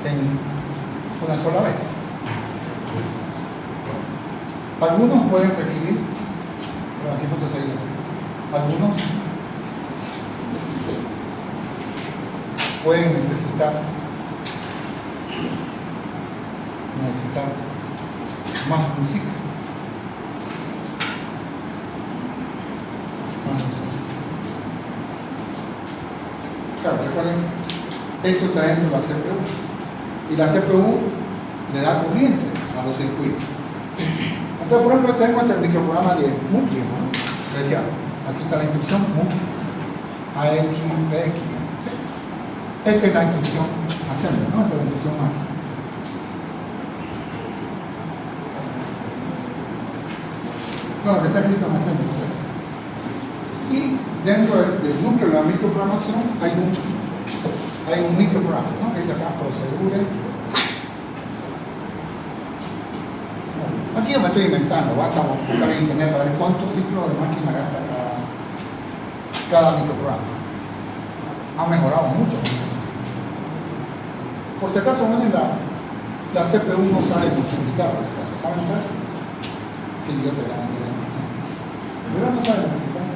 Speaker 1: en una sola vez. Algunos pueden requerir, pero aquí punto seguido, algunos pueden necesitar más de un ciclo. Claro, recuerden, esto está dentro de la CPU. Y la CPU le da corriente a los circuitos. Entonces, por ejemplo, tengo el microprograma de MUX, ¿no? Le decía, aquí está la instrucción MUX, AX, BX. ¿Sí? Esta es la instrucción assembly, ¿no? Esta es la instrucción máquina. No, lo que está escrito en assembly. ¿Sí? Y dentro del núcleo de la microprogramación hay un microprograma, ¿no? Que dice acá, procedure. Aquí yo me estoy inventando, basta buscar en internet para ver cuántos ciclos de máquina gasta cada microprograma. Ha mejorado mucho. Por si acaso, ¿no? La CPU no sabe multiplicar, por si acaso. ¿Saben ustedes? Qué idiota la gente. ¿Verdad? No sabe multiplicar.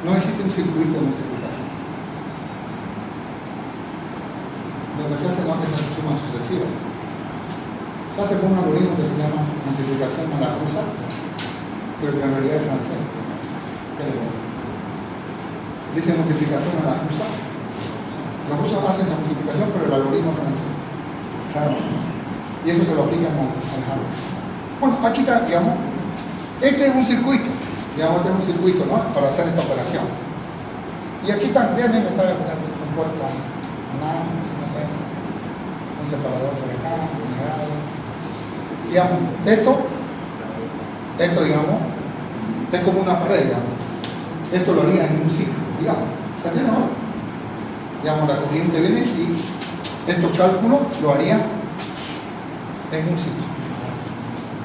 Speaker 1: No existe un circuito de multiplicación. Lo que se hace no es que se hace suma sucesiva. Se hace con un algoritmo que se llama multiplicación a la rusa, pero que en realidad es francés. ¿Qué les pasa? Dice multiplicación a la rusa. Los rusos hacen esa multiplicación, pero el algoritmo es francés. Claro. Y eso se lo aplican al hardware. Bueno, aquí está, digamos, este es un circuito. Digamos, este es un circuito, ¿no? Para hacer esta operación. Y aquí está, déjenme me está a poner un puerta, nada, no sé, un un separador por acá, digamos, esto digamos, es como una pared, digamos. Esto lo haría en un ciclo, digamos. ¿Se entiende ahora? Digamos, la corriente viene y estos cálculos lo haría en un ciclo.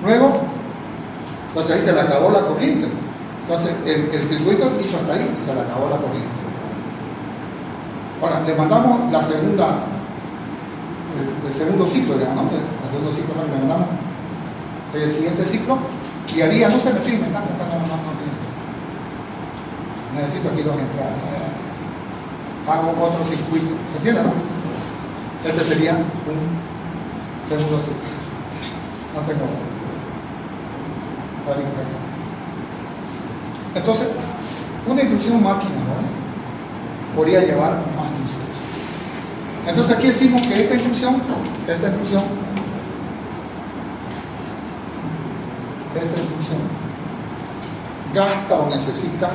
Speaker 1: Luego, entonces ahí se le acabó la corriente. Entonces el circuito hizo hasta ahí y se le acabó la corriente. Ahora, le mandamos la segunda, el segundo ciclo, digamos, ¿no? El segundo ciclo le mandamos el siguiente ciclo y haría, no se me estoy inventando, necesito aquí dos entradas. Hago otro circuito, ¿se entiende, no? Este sería un segundo ciclo. No tengo. Entonces, una instrucción máquina, ¿no? Podría llevar más instrucciones. Entonces aquí decimos que esta instrucción gasta o necesita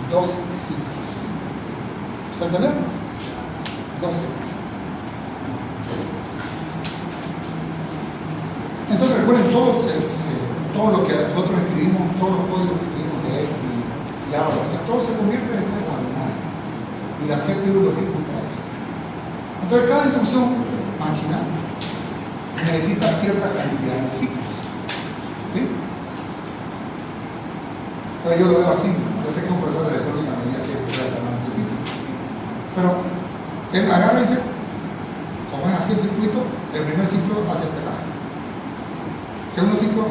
Speaker 1: dos ciclos. ¿Se entiende? 2 ciclos. Entonces recuerden todo lo que nosotros escribimos, todos los códigos que escribimos de X y ahora, o sea, todo se convierte en código binario y la CPU lo ejecuta eso. Entonces cada instrucción máquina necesita cierta cantidad de ciclos, ¿sí? Entonces yo lo veo así, yo sé que un profesor de electrónica me diría que voy a tomar un tipo, pero él agarra y dice, como es así el circuito, el primer ciclo hace este lado. Segundo ciclo,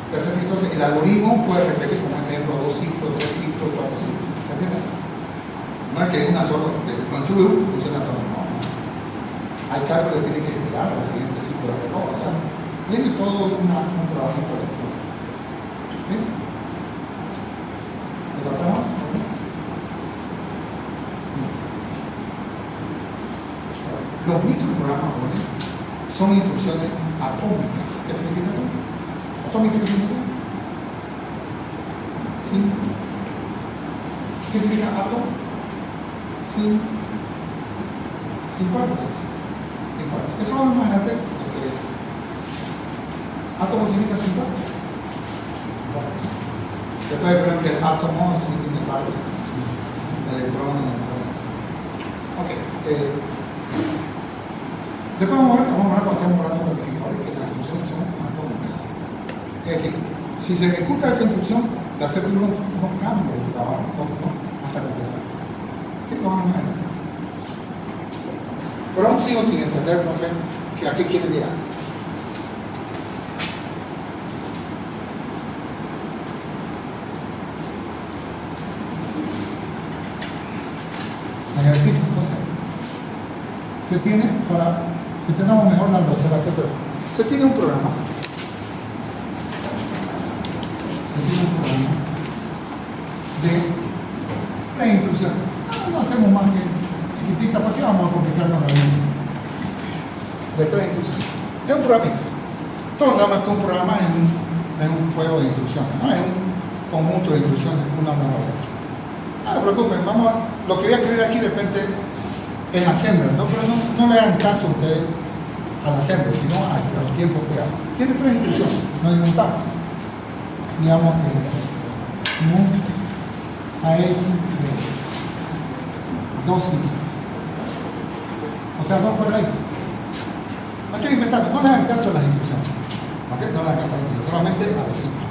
Speaker 1: tercer ciclo, entonces el algoritmo puede repetir, como ejemplo, 2 ciclos, 3 ciclos, 4 ciclos. ¿Se entiende? No es que una sola, con Chubut funciona todo. No. Hay cálculos que tiene que esperar al siguiente ciclo de reloj. O sea, tiene todo un trabajito electrónico. ¿Sí? ¿Lo tratamos? Los microprogramas son instrucciones atómicas. ¿Qué significa eso? ¿Atómica qué significa? Sin. ¿Qué significa átomo? Sin partes. Sin partes. Eso vamos más adelante. Átomo significa sin partes. Después verán que el átomo sí tiene partes. Electrón. Ok. Después vamos a ver cuando estemos hablando de codificadores que las instrucciones son atómicas. Es decir, si se ejecuta esa instrucción, la CPU no cambia el trabajo hasta completar. Sí, lo vamos a ver. Pero aún sigo sin entender, no sé, que a qué quiere llegar. El ejercicio, entonces, se tiene para que entendamos mejor la velocidad, pero se tiene un programa. De 3 instrucciones. No hacemos más que chiquitita, ¿para qué vamos a complicarnos la vida? De 3 instrucciones. Es un programita. Todos sabemos que un programa es un juego de instrucciones, ¿no? Es un conjunto de instrucciones, una mejor otra. No se preocupen, lo que voy a escribir aquí de repente es assembler, ¿no? Pero no le hagan caso a ustedes al assembler, sino a los tiempos que hacen. Tiene 3 instrucciones, no hay montar. Digamos que a X de 2 ciclos. O sea, 2 cuadraditos. No estoy inventando, no le hagan caso a las instrucciones. ¿Okay? No le hagan caso a las instrucciones, solamente a los ciclos.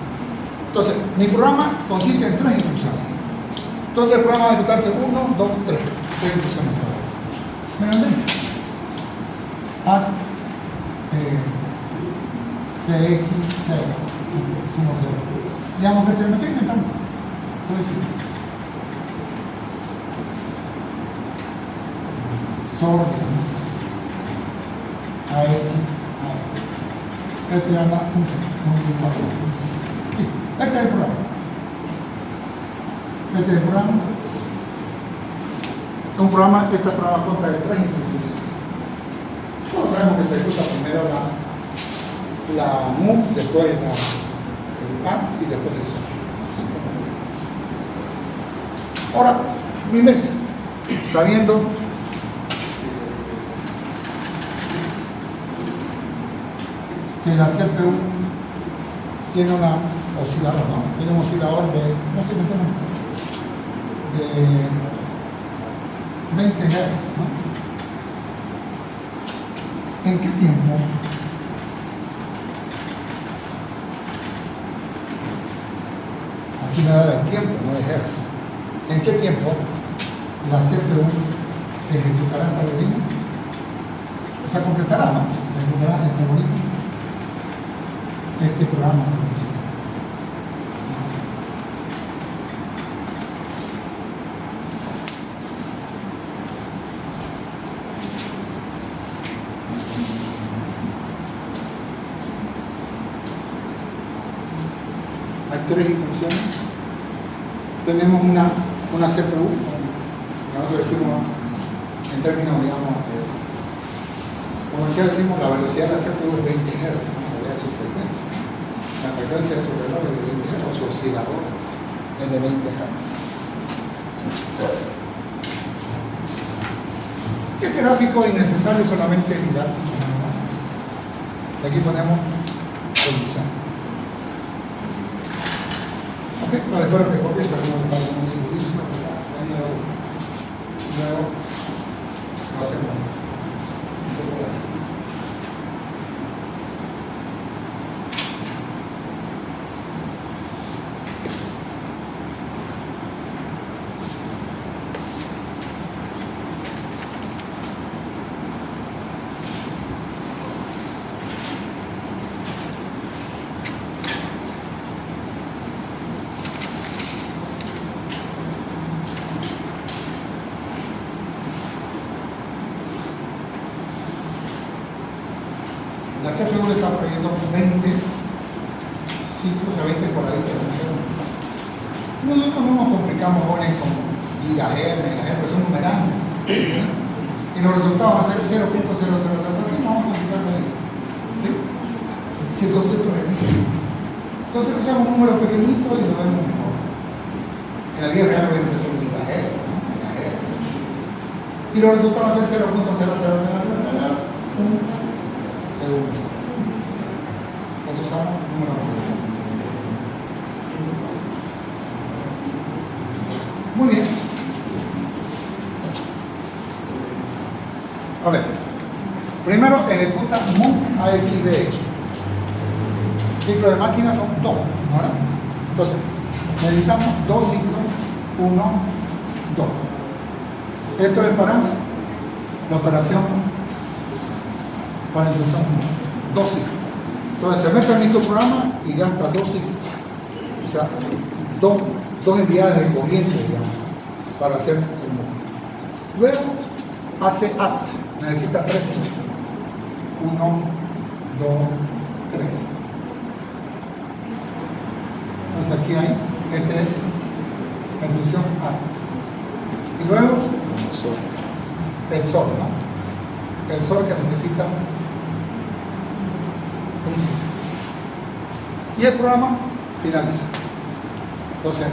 Speaker 1: Entonces, mi programa consiste en 3 instrucciones. Entonces, el programa va a ejecutarse 1, 2, 3. 3 instrucciones ahora. ¿Me entienden? At CX 0. Sumo 0. Digamos que me estoy inventando. Puede ser. Sobre a X, este anda un multiplicador. Listo. Este es el programa. Este es el programa. Un programa, este programa consta de 3 instrucciones. Todos sabemos que se ejecuta primero la move, después el add y después el sort. Ahora, mi mente, sabiendo que la CPU tiene una oscilador, ¿no? Tiene un oscilador de, no sé, de 20 Hz, ¿no? ¿En qué tiempo? Aquí me da el tiempo, no de Hz. ¿En qué tiempo la CPU ejecutará este algoritmo? O sea, completará, ¿no? Ejecutará este algoritmo, este programa. Hay 3 instrucciones. Tenemos una CPU, nosotros decimos en términos, digamos, comercial, decimos la velocidad de la CPU es 20 Hz, ¿no? Es su frecuencia. La frecuencia de su reloj es de 20 Hz, o su oscilador es de 20 Hz. Este gráfico es innecesario, solamente didáctico. Y aquí ponemos solución. Ok, bueno, espero que copies, pero no me pasa un libro, luego lo hacemos. La CPU le está poniendo 20 ciclos a 20 cuadraditos en un segundo. Nosotros no nos complicamos jóvenes con gigahertz, megahertz, son numerales. Y los resultados van a ser 0.000. ¿Por qué no vamos a complicar con ellos? ¿Sí? Si el concepto es el mismo. Entonces usamos un número pequeñito y lo vemos mejor. En la vida real obviamente son gigahertz, ¿no? Megahertz. Y los resultados van a ser 0.000. Eso usamos número pequeño. Muy bien. A ver, primero ejecuta move AXBX. Ciclo de máquina son 2, ¿no? Entonces, necesitamos 2 ciclos, 1, 2. Esto es para la operación para la instrucción 2 ciclos. Entonces, se mete al microprograma y gasta 2 ciclos. O sea, dos enviadas de corriente, digamos, para hacer el move. Luego, hace act. Necesita 3 ciclos. 1, 2, 3. Entonces aquí hay, este es la instrucción act. Y luego el sol, ¿no? El sol que necesita un ciclo. Y el programa finaliza. Entonces,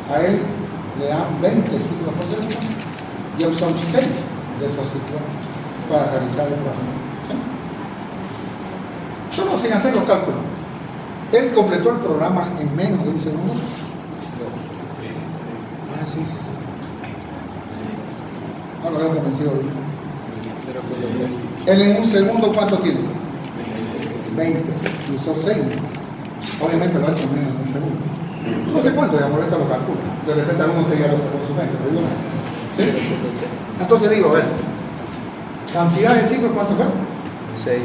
Speaker 1: a él le dan 20 ciclos por segundo y él son 6 de esos ciclos para realizar el programa. ¿Sí? Solo sin hacer los cálculos. Él completó el programa en menos de un segundo.
Speaker 2: Sí.
Speaker 1: No lo veo convencido. Él en un segundo, ¿cuánto tiene? 20. Y usó 6. Obviamente lo ha hecho en menos de un segundo. No sé cuánto, ya por esto lo calcula. De repente alguno te ya lo sacó en su mente, pero yo no. ¿Sí? Entonces digo, a ver, cantidad de ciclos, ¿cuánto fue?
Speaker 2: 6.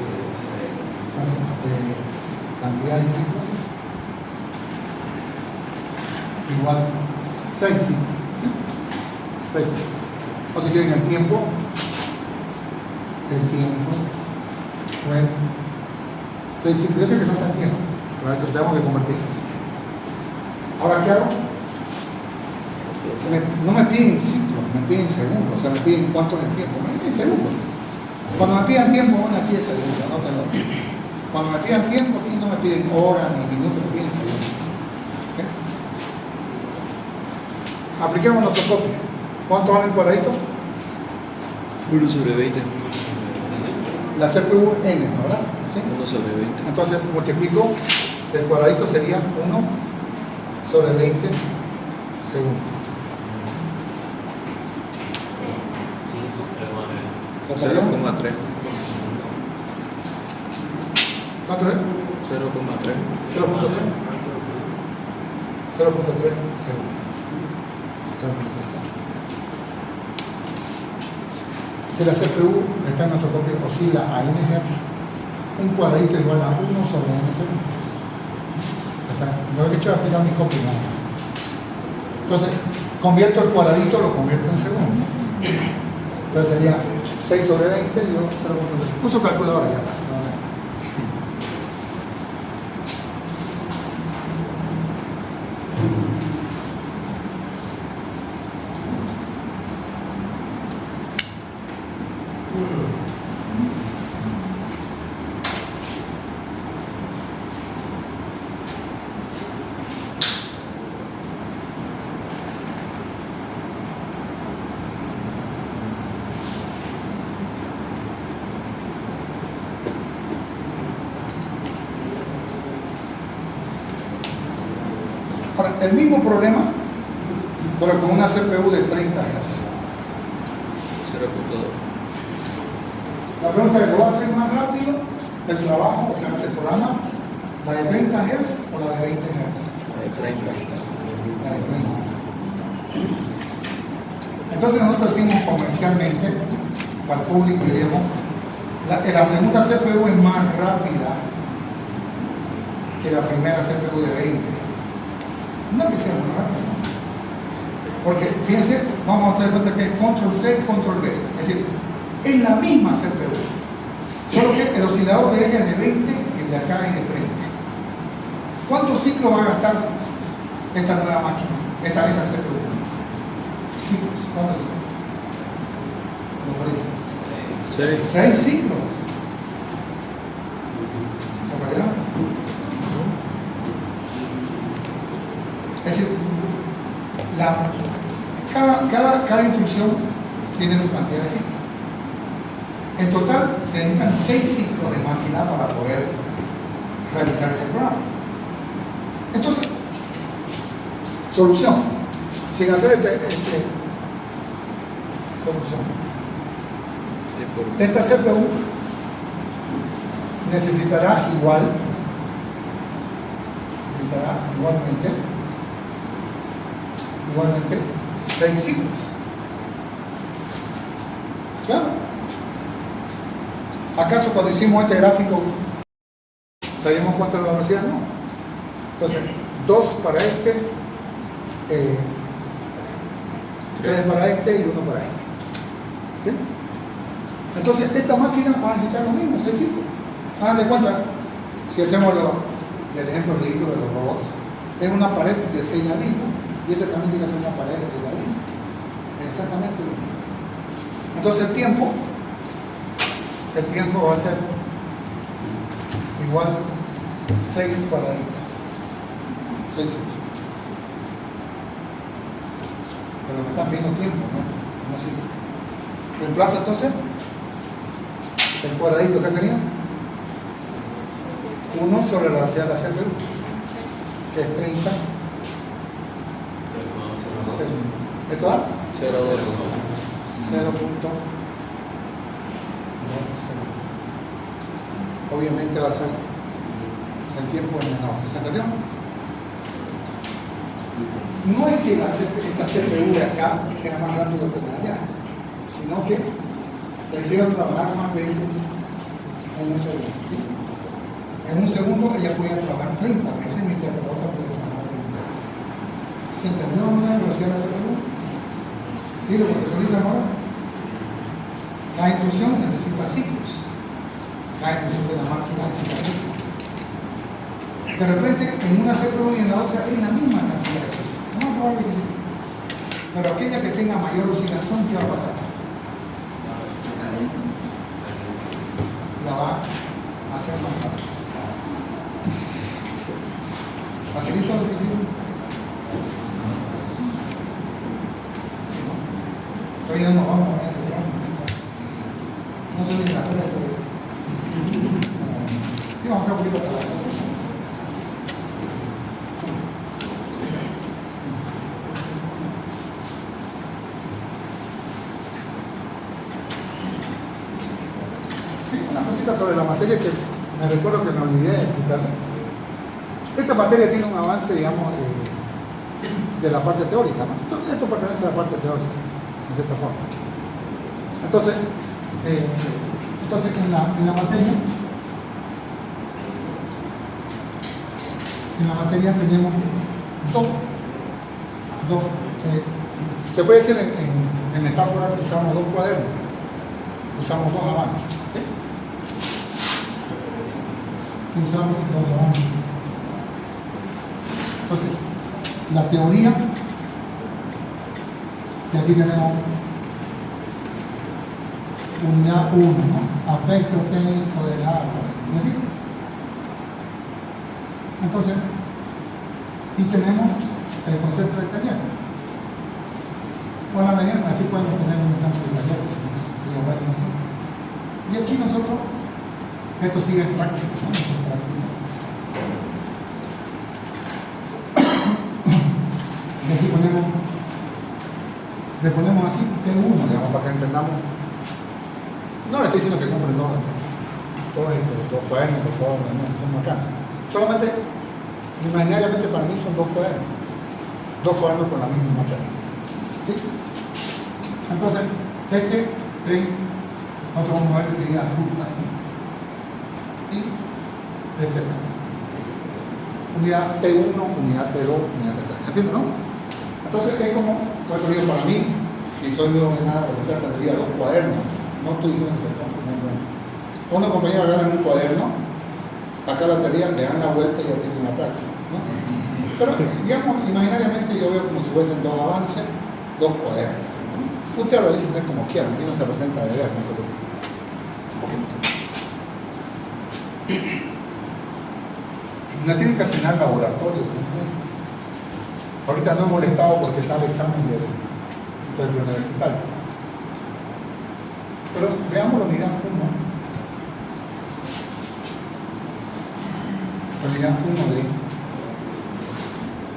Speaker 1: Cantidad de ciclos igual 6 ciclos. ¿Sí? 6 ciclos. O si quieren el tiempo fue 6 ciclos. Yo sé que no está el tiempo, pero tenemos que convertir. Ahora, ¿qué hago? No me piden ciclos, me piden segundos. O sea, me piden cuánto es el tiempo. Me piden segundos. Cuando me pidan tiempo, bueno, aquí es segundo, no tengo. Cuando me pidan tiempo, aquí no me piden horas ni minutos, me piden segundos. ¿Sí? Aplicamos nuestro copia. ¿Cuánto vale el cuadradito?
Speaker 2: 1/20.
Speaker 1: La CPU N, ¿no? ¿Verdad? ¿sí?
Speaker 2: 1 sobre 20.
Speaker 1: Entonces multiplico, el cuadradito sería 1 sobre 20 segundos. ¿Se salió?
Speaker 2: 0,3.
Speaker 1: ¿Cuánto es?
Speaker 2: 0,3.
Speaker 1: 0.3. 0.3 segundos. 0.3 segundos. Si la CPU está en nuestro copio, oscila a n Hz, un cuadradito igual a 1 sobre n segundos. No he hecho explicar mi copia, no. Entonces, convierto el cuadradito, lo convierto en segundos. Entonces sería 6 sobre 20 y yo 0.3. Uso calculadora ya. Ahora, el mismo problema, pero con una CPU de 30 Hz.
Speaker 2: 0,2.
Speaker 1: La pregunta es, ¿lo va a hacer más rápido el trabajo, o sea, el programa, la de 30 Hz o la de 20 Hz?
Speaker 2: La de 30.
Speaker 1: La de 30. Entonces nosotros decimos comercialmente, para el público, diríamos, la segunda CPU es más rápida que la primera CPU de 20. No que sea más rápida, porque fíjense, vamos a tener cuenta que es control C, control V, es decir, es la misma CPU, solo que el oscilador de ella es de 20 y el de acá es de 30. ¿Cuántos ciclos va a gastar esta nueva máquina, esta CPU? Ciclos, ¿cuántos ciclos? 6 ciclos. ¿Se perdieron? Es decir, cada instrucción tiene su cantidad de ciclos. En total se necesitan 6 ciclos de máquina para poder realizar ese programa. Entonces, solución. Sin hacer solución.
Speaker 2: Sí,
Speaker 1: Esta CPU necesitará igualmente 6 ciclos. Claro. ¿Acaso cuando hicimos este gráfico sabíamos cuánto era la velocidad? No. Entonces, 2 para este, 3 para este y 1 para este. ¿Sí? Entonces, esta máquina va a necesitar lo mismo, 6 ciclos. Hagan de cuenta, si hacemos el ejemplo ridículo de los robots, es una pared de 6 ladrillos y este también tiene que ser una pared de 6 ladrillos. Es exactamente lo mismo. Entonces el tiempo va a ser igual 6 cuadraditos. 6 ciclos. Pero me están viendo tiempo, ¿no? No sigue. Reemplazo entonces el cuadradito, ¿qué sería? 1 sobre la velocidad de la CPU, que es 30 segundos. ¿Esto da?
Speaker 2: 0,2.
Speaker 1: 0.2 segundos. Obviamente va a ser el tiempo es menor. ¿Se entendió? No es que esta CPU de acá sea más rápido que la de allá, sino que la hicieron trabajar más veces en un segundo. ¿Sí? En un segundo ella podía trabajar 30 veces mientras que la otra podía trabajar 20 veces. ¿Se entendió la velocidad de la CPU? ¿Sí? ¿Lo conceptualizan ahora? Cada instrucción necesita ciclos. Cada instrucción de la máquina necesita ciclos. De repente, en una CPU y en la otra es la misma cantidad de ciclos. No es probable que sí. Pero aquella que tenga mayor oscilación, ¿qué va a pasar? La va a hacer más rápido. ¿Facilita lo que hicieron? Todavía no nos vamos a poner este programa. No se olviden la tarea todavía. un poquito para la cosa. Sí, una cosita sobre la materia que me recuerdo que me olvidé de explicarle. Esta materia tiene un avance, digamos, de la parte teórica, ¿no? Esto pertenece a la parte teórica, de cierta forma. Entonces, en la materia tenemos dos se puede decir en metáfora que usamos dos cuadernos, usamos dos avances, ¿sí? Usamos dos avances. Entonces, la teoría, y aquí tenemos unidad 1, ¿no? Aspecto técnico del hardware, ¿y así? Entonces, y tenemos el concepto de taller. O a la medida, así podemos tener un ejemplo de taller. Y aquí nosotros, esto sigue en práctica, ¿no? Y aquí le ponemos así T1, digamos, para que entendamos. No le estoy diciendo que compren dos cuadernos, por favor, no, son bacanas. Solamente, imaginariamente para mí son dos cuadernos con la misma materia. ¿Sí? Entonces, nosotros vamos a ver enseguida rutas, ¿no? Y etc. Unidad T1, unidad T2, unidad T3. ¿Entiendes, no? Entonces, es como, por eso digo, para mí, si soy nuevo en nada, tendría dos cuadernos. No estoy diciendo que se compren. Una compañera agarra un cuaderno, acá la teoría, le dan la vuelta y ya tiene una práctica, ¿no? Pero, digamos, imaginariamente yo veo como si fuesen dos avances, dos cuadernos, ¿no? Usted lo dice como quiera, aquí no se presenta de ver, no se preocupe. No tienen que asignar laboratorio. Ahorita no he molestado porque está el examen del universitario. Pero veamos la unidad 1. La unidad 1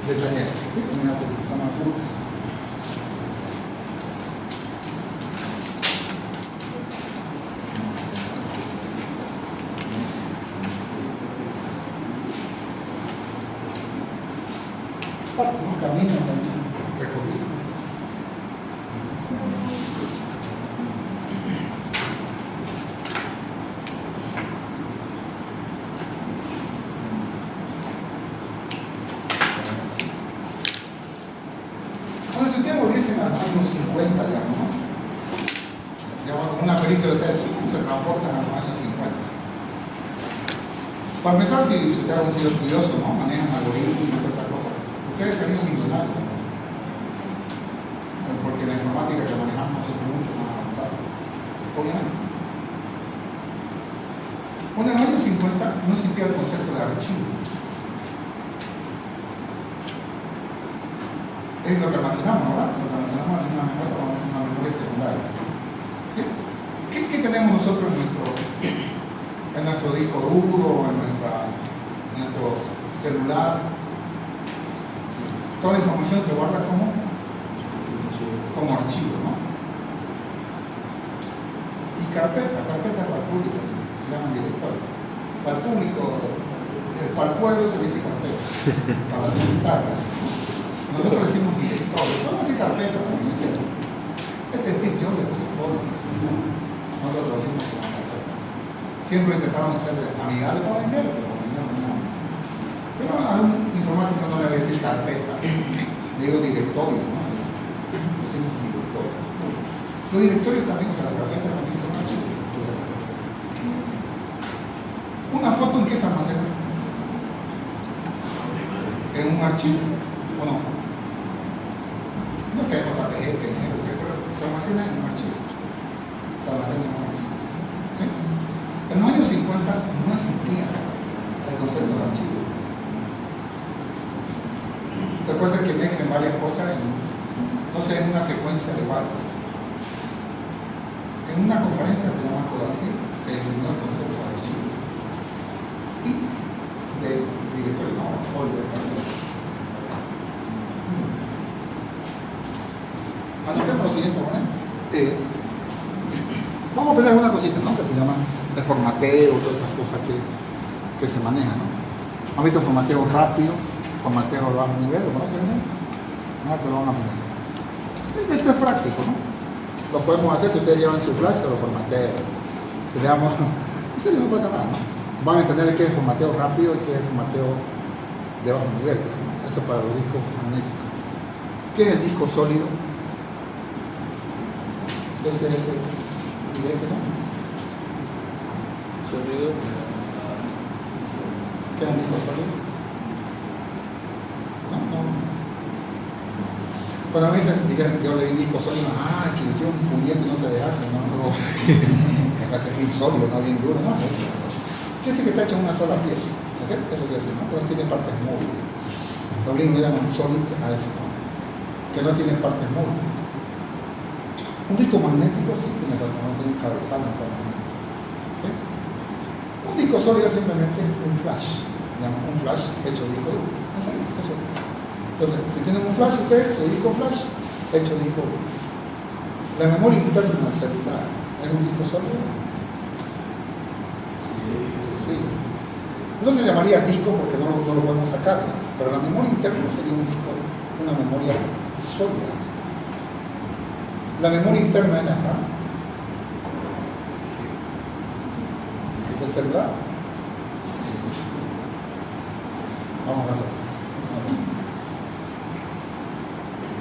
Speaker 1: de taller. ¿Sí? Unidad 1. Un camino también recorrido. Bueno, si ustedes volviesen a los años 50, digamos, ¿no? Digamos, como una película de ustedes se transportan a los años 50. Para empezar, si ustedes han sido curiosos, ¿no? Manejan algoritmos y todas esas cosas. Ustedes serían millonarios, ¿no? Porque la informática que manejamos es mucho más avanzada, obviamente. Bueno, en los años 50 no existía el concepto de archivo. Es lo que almacenamos, ¿verdad? Lo que almacenamos es una memoria secundaria. ¿Sí? ¿Qué tenemos nosotros en nuestro disco duro, en nuestro celular? Toda la información se guarda como archivo, ¿no? Y carpeta para el público, se llaman directorios. Para el público, para el pueblo se le dice carpeta, para las secretarias. Nosotros decimos directorio, vamos a decir carpeta también, es cierto. Este Steve Jobs le puso foto, nosotros lo decimos como carpeta. Siempre intentaron ser amigables para vender, pero no. Pero a un informático no le voy a decir carpeta, le digo directorio, ¿no? Decimos directorio. Los directorios también, o sea, las carpetas también son archivos. ¿Una foto en qué se almacena? ¿En un archivo o no? No sé, JPG, pero se almacena en un archivo. Se almacena en un archivo. ¿Sí? En los años 50 no existía el concepto de archivo. Después de que mezclen varias cosas en una secuencia de bytes. En una conferencia que se llama Codacir se definió el concepto de archivo. y de directorio, no, folder. Anotemos lo siguiente, ¿vale? Vamos a aprender algunas cositas, ¿no? Que se llaman el formateo, todas esas cosas que se manejan, ¿no? ¿Han visto formateo rápido? Formateo a bajo nivel, ¿lo conocen eso? Nada, te lo van a aprender. Esto es práctico, ¿no? Lo podemos hacer si ustedes llevan su flash, se lo formateo. Si le damos, en serio no pasa nada, ¿no? Van a entender qué es formateo rápido y qué es formateo de bajo nivel, ¿no? Eso para los discos magnéticos. ¿Qué es el disco sólido? Ese ¿qué son?
Speaker 2: Sólido.
Speaker 1: ¿Qué es un disco sólido? No. Cuando a mí dijeron que yo leí disco sólido, que le dio un puñete y no se deshace, no. Acá que es insólido, no bien duro, no. Quiere decir que está hecho en una sola pieza, ¿ok? Eso quiere decir, ¿no? Que no tiene partes móviles. Los gringos llaman solid a eso, ¿no? Que no tiene partes móviles. Un disco magnético sí tiene partes, no tiene un cabezal, no tiene magnético. ¿Sí? Un disco sólido es simplemente un flash, un flash hecho de disco duro. Eso. Entonces, si tienen un flash ustedes, su disco flash hecho de disco duro. La memoria interna del celular es un disco sólido. Sí. No se llamaría disco porque no lo podemos sacar, ¿no? Pero la memoria interna sería un disco, una memoria sólida. La memoria interna es la RAM del celular. Vamos a ver.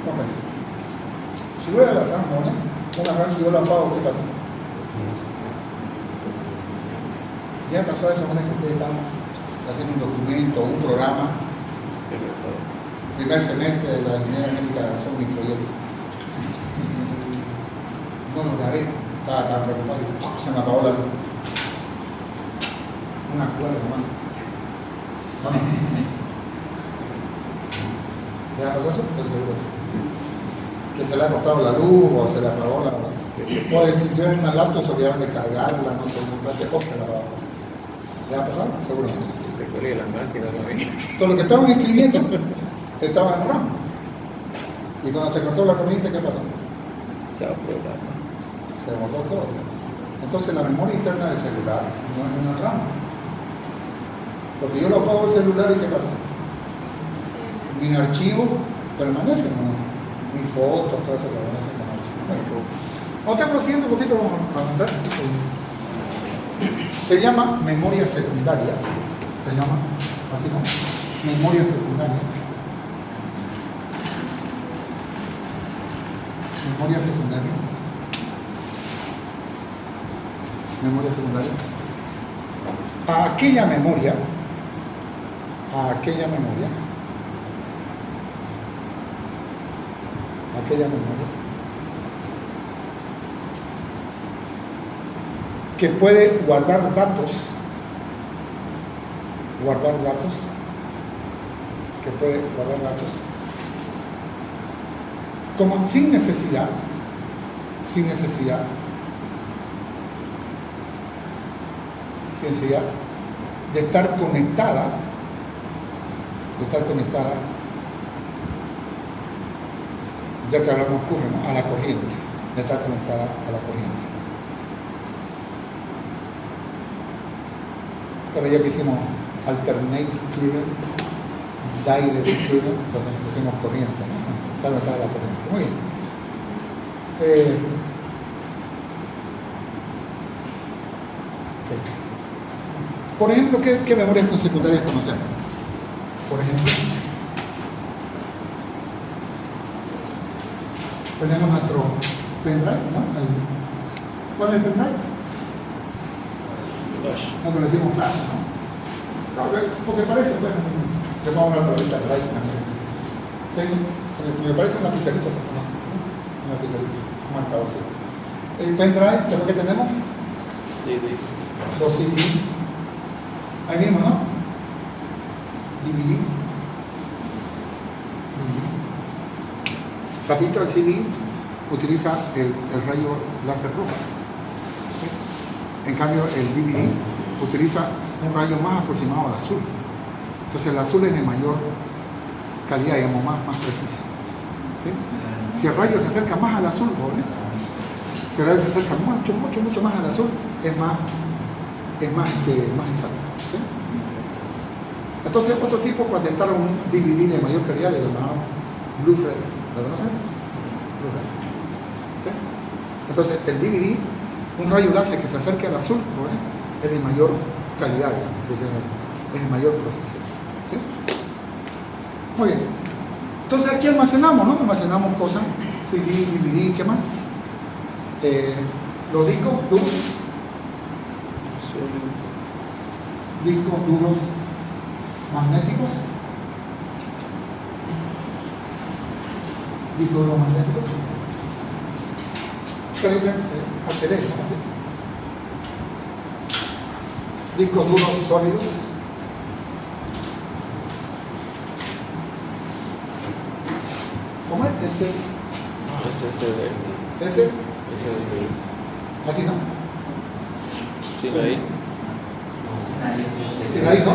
Speaker 1: Ok. Si fuera la RAM, ¿no? Una RAM, si yo la apago, ¿qué pasa? Ya pasó eso, que ustedes están haciendo un documento, un programa. Primer semestre de la ingeniería médica de hacer mi proyecto. No lo grabé, estaba preocupado y se me apagó la luz. Una cuerda, hermano. Bueno. ¿Ya pasó eso? Estoy seguro. Que se le ha cortado la luz o se le apagó la luz. O si tuvieron una laptop se olvidaron de cargarla, no sé, un plan de cosas. ¿Le ha pasado? Seguramente.
Speaker 2: Se cuelga la máquina también.
Speaker 1: Todo lo que estaban escribiendo estaba en RAM. Y cuando se cortó la corriente, ¿qué pasó?
Speaker 2: Chao, programa.
Speaker 1: Se borró todo. Entonces la memoria interna del celular no es una RAM. Porque yo lo apago el celular y ¿qué pasa? Mis archivos permanecen, ¿no? Mis fotos, todo eso permanecen como archivos. Vamos a estar siguiendo un poquito, vamos a avanzar. Se llama memoria secundaria. Se llama así, ¿no? Memoria secundaria. Memoria secundaria. Memoria secundaria. A aquella memoria que puede guardar datos, como sin necesidad de estar conectada, ya que hablamos a la corriente, de estar conectada a la corriente. Pero ya que hicimos alternate current, direct current, entonces pusimos corriente, ¿no? Está conectada a la corriente. Muy bien. Okay. Por ejemplo, ¿qué memorias secundarias conocemos? Por ejemplo, tenemos nuestro pendrive, ¿no? ¿Cuál es el pendrive?
Speaker 2: Flash.
Speaker 1: Nosotros le decimos flash, ¿no? Porque parece, pues, se va a hablar para ahorita, drive también. Me parece un lapicerito, ¿no? Un lapicerito, un marcador. El pendrive, ¿qué es lo que tenemos?
Speaker 2: CD.
Speaker 1: Los CD. Ahí mismo, ¿no? DVD. Rapidito, el CD utiliza el rayo láser rojo. ¿Sí? En cambio, el DVD utiliza un rayo más aproximado al azul. Entonces el azul es de mayor calidad, digamos, más preciso. ¿Sí? Si el rayo se acerca más al azul, ¿vale? Si el rayo se acerca mucho más al azul, es más exacto. ¿Sí? Entonces otro tipo patentaron un DVD de mayor calidad, le llamaron Blu-ray. ¿Lo conocen? Blu-ray. ¿Sí? Entonces el DVD, un rayo láser que se acerque al azul, ¿vale? Es de mayor calidad, digamos, así que es de mayor precisión. ¿Sí? Muy bien. Entonces aquí almacenamos, ¿no? Almacenamos cosas, CD, DVD, ¿qué más? Los discos duros. Discos duros magnéticos. Discos duros magnéticos. ¿Qué dicen? HD, ¿no? ¿Así? Discos duros sólidos. ¿Cómo es?
Speaker 2: SSD.
Speaker 1: ¿Ese?
Speaker 2: SSD.
Speaker 1: ¿Así no?
Speaker 2: Sí, ahí.
Speaker 1: ¿Sí ahí no?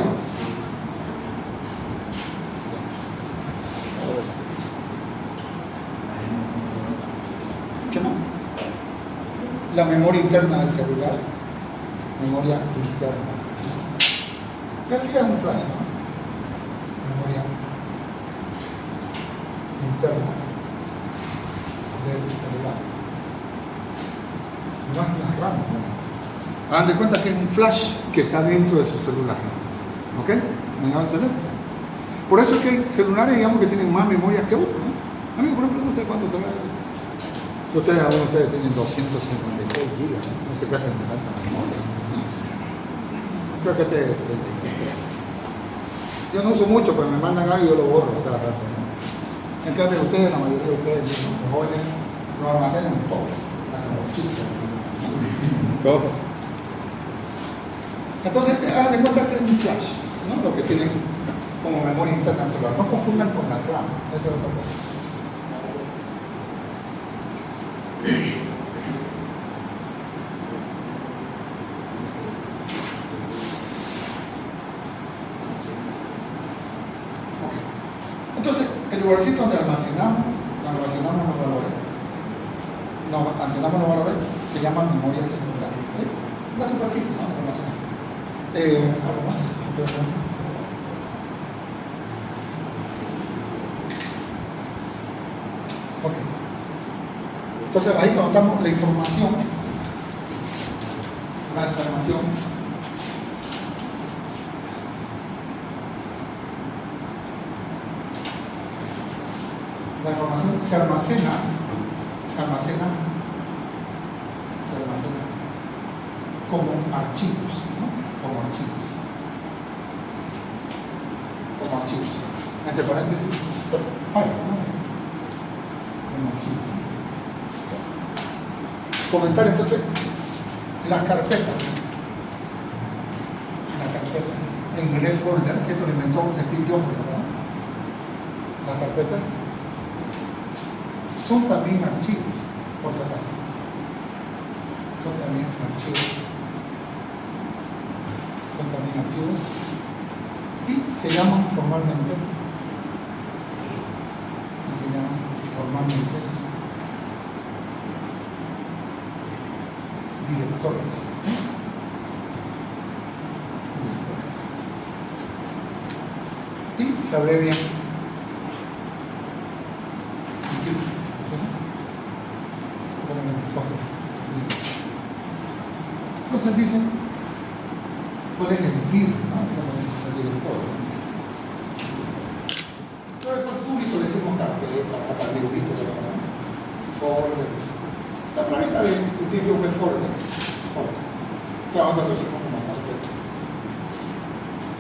Speaker 1: ¿Qué más? La memoria interna del celular. Memoria interna. Pero aquí es un flash, ¿no? Memoria interna del celular. No es una RAM, ¿no? Hagan de cuenta que es un flash que está dentro de su celular. ¿Ok? ¿Me van a entender? Por eso es que hay celulares, digamos, que tienen más memorias que otros, ¿no? A mí, por ejemplo, no sé cuántos celulares. Algunos de ustedes tienen 256 gigas, no sé qué hacen con tanta memoria. Creo que yo no uso mucho, pero me mandan algo y yo lo borro cada rato, ¿no? En cambio, ustedes, la mayoría de ustedes, los jóvenes, lo almacenan todo, hacen los chistes.
Speaker 2: ¿Cómo?
Speaker 1: Entonces, hagan de cuenta que es un flash, ¿no? Lo que tienen como memoria interna celular. No confundan con la RAM, eso es otra cosa. Entonces, el lugarcito donde almacenamos los valores, se llama memoria celular. ¿Sí? La superficie, ¿no? Donde almacenamos. ¿Algo más? Ok. Entonces, ahí conotamos la información. La información se almacena como archivos, ¿no? Como archivos. Entre paréntesis, files, ¿no? Como archivos. Comentar entonces las carpetas. En Grey Folder, que esto lo inventó Steve Jobs, ¿verdad? Las carpetas son también archivos, por si acaso. Son también archivos y se llaman formalmente directorios. Y se abrevian entonces dicen, puedes elegir, ¿no? El director. Pero por público le decimos carpeta, hasta el dibujito, folder. La planeta de Steve Jobs es folder. Claro, nosotros decimos como carpeta.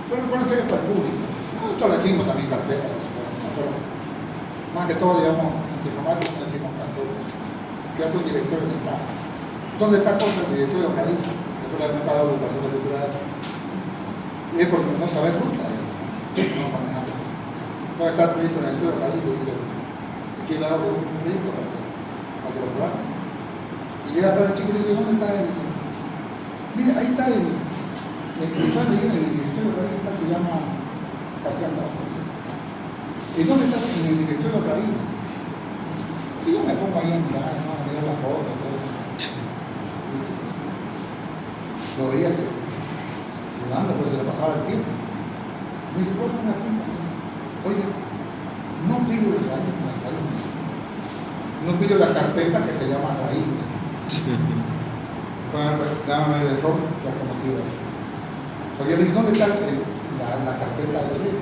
Speaker 1: Pero puede ser para el público. Nosotros le decimos también carpeta, pero más que todo, digamos, en informática le decimos carpeta. Crea tu directorio de estado. ¿Dónde está cosa el directorio localista? Que tú le has gustado la educación cultural. Y es porque no sabes ruta, no manejarlo. ¿Dónde está el proyecto en el directorio localista? Y dice, aquí le hago un proyecto para que lo probamos. Y llega hasta el chico y dice, ¿dónde está el? Mira, ahí está el usual le digo, el directorio raíz esta se llama parcial bajo. ¿Y dónde está en el directorio raíz? Y yo me pongo ahí a mirar, ¿no? A mirar la foto, todo eso. Lo veía que jugando, pues se le pasaba el tiempo. Me dice, ¿por qué no tiempo? Oiga, no pido el raíz, las raíces. No pido la carpeta que se llama raíz. Bueno, pues dame el error, ya como te digo. Porque yo le dije, ¿dónde está la carpeta de red?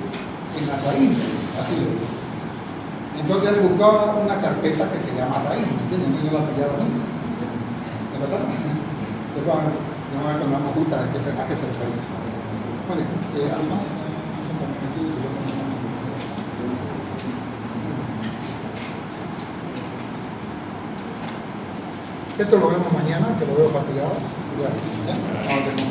Speaker 1: En la raíz, así le digo. Entonces él buscaba una carpeta que se llama raíz, ¿me entiendes? Y no la pillaba nunca. ¿Me trataron? Después vamos a ver cuando vamos juntas a qué se refiere. Vale, ¿algo más? Esto lo vemos mañana, que lo veo fatigado. Ya, ¿ya?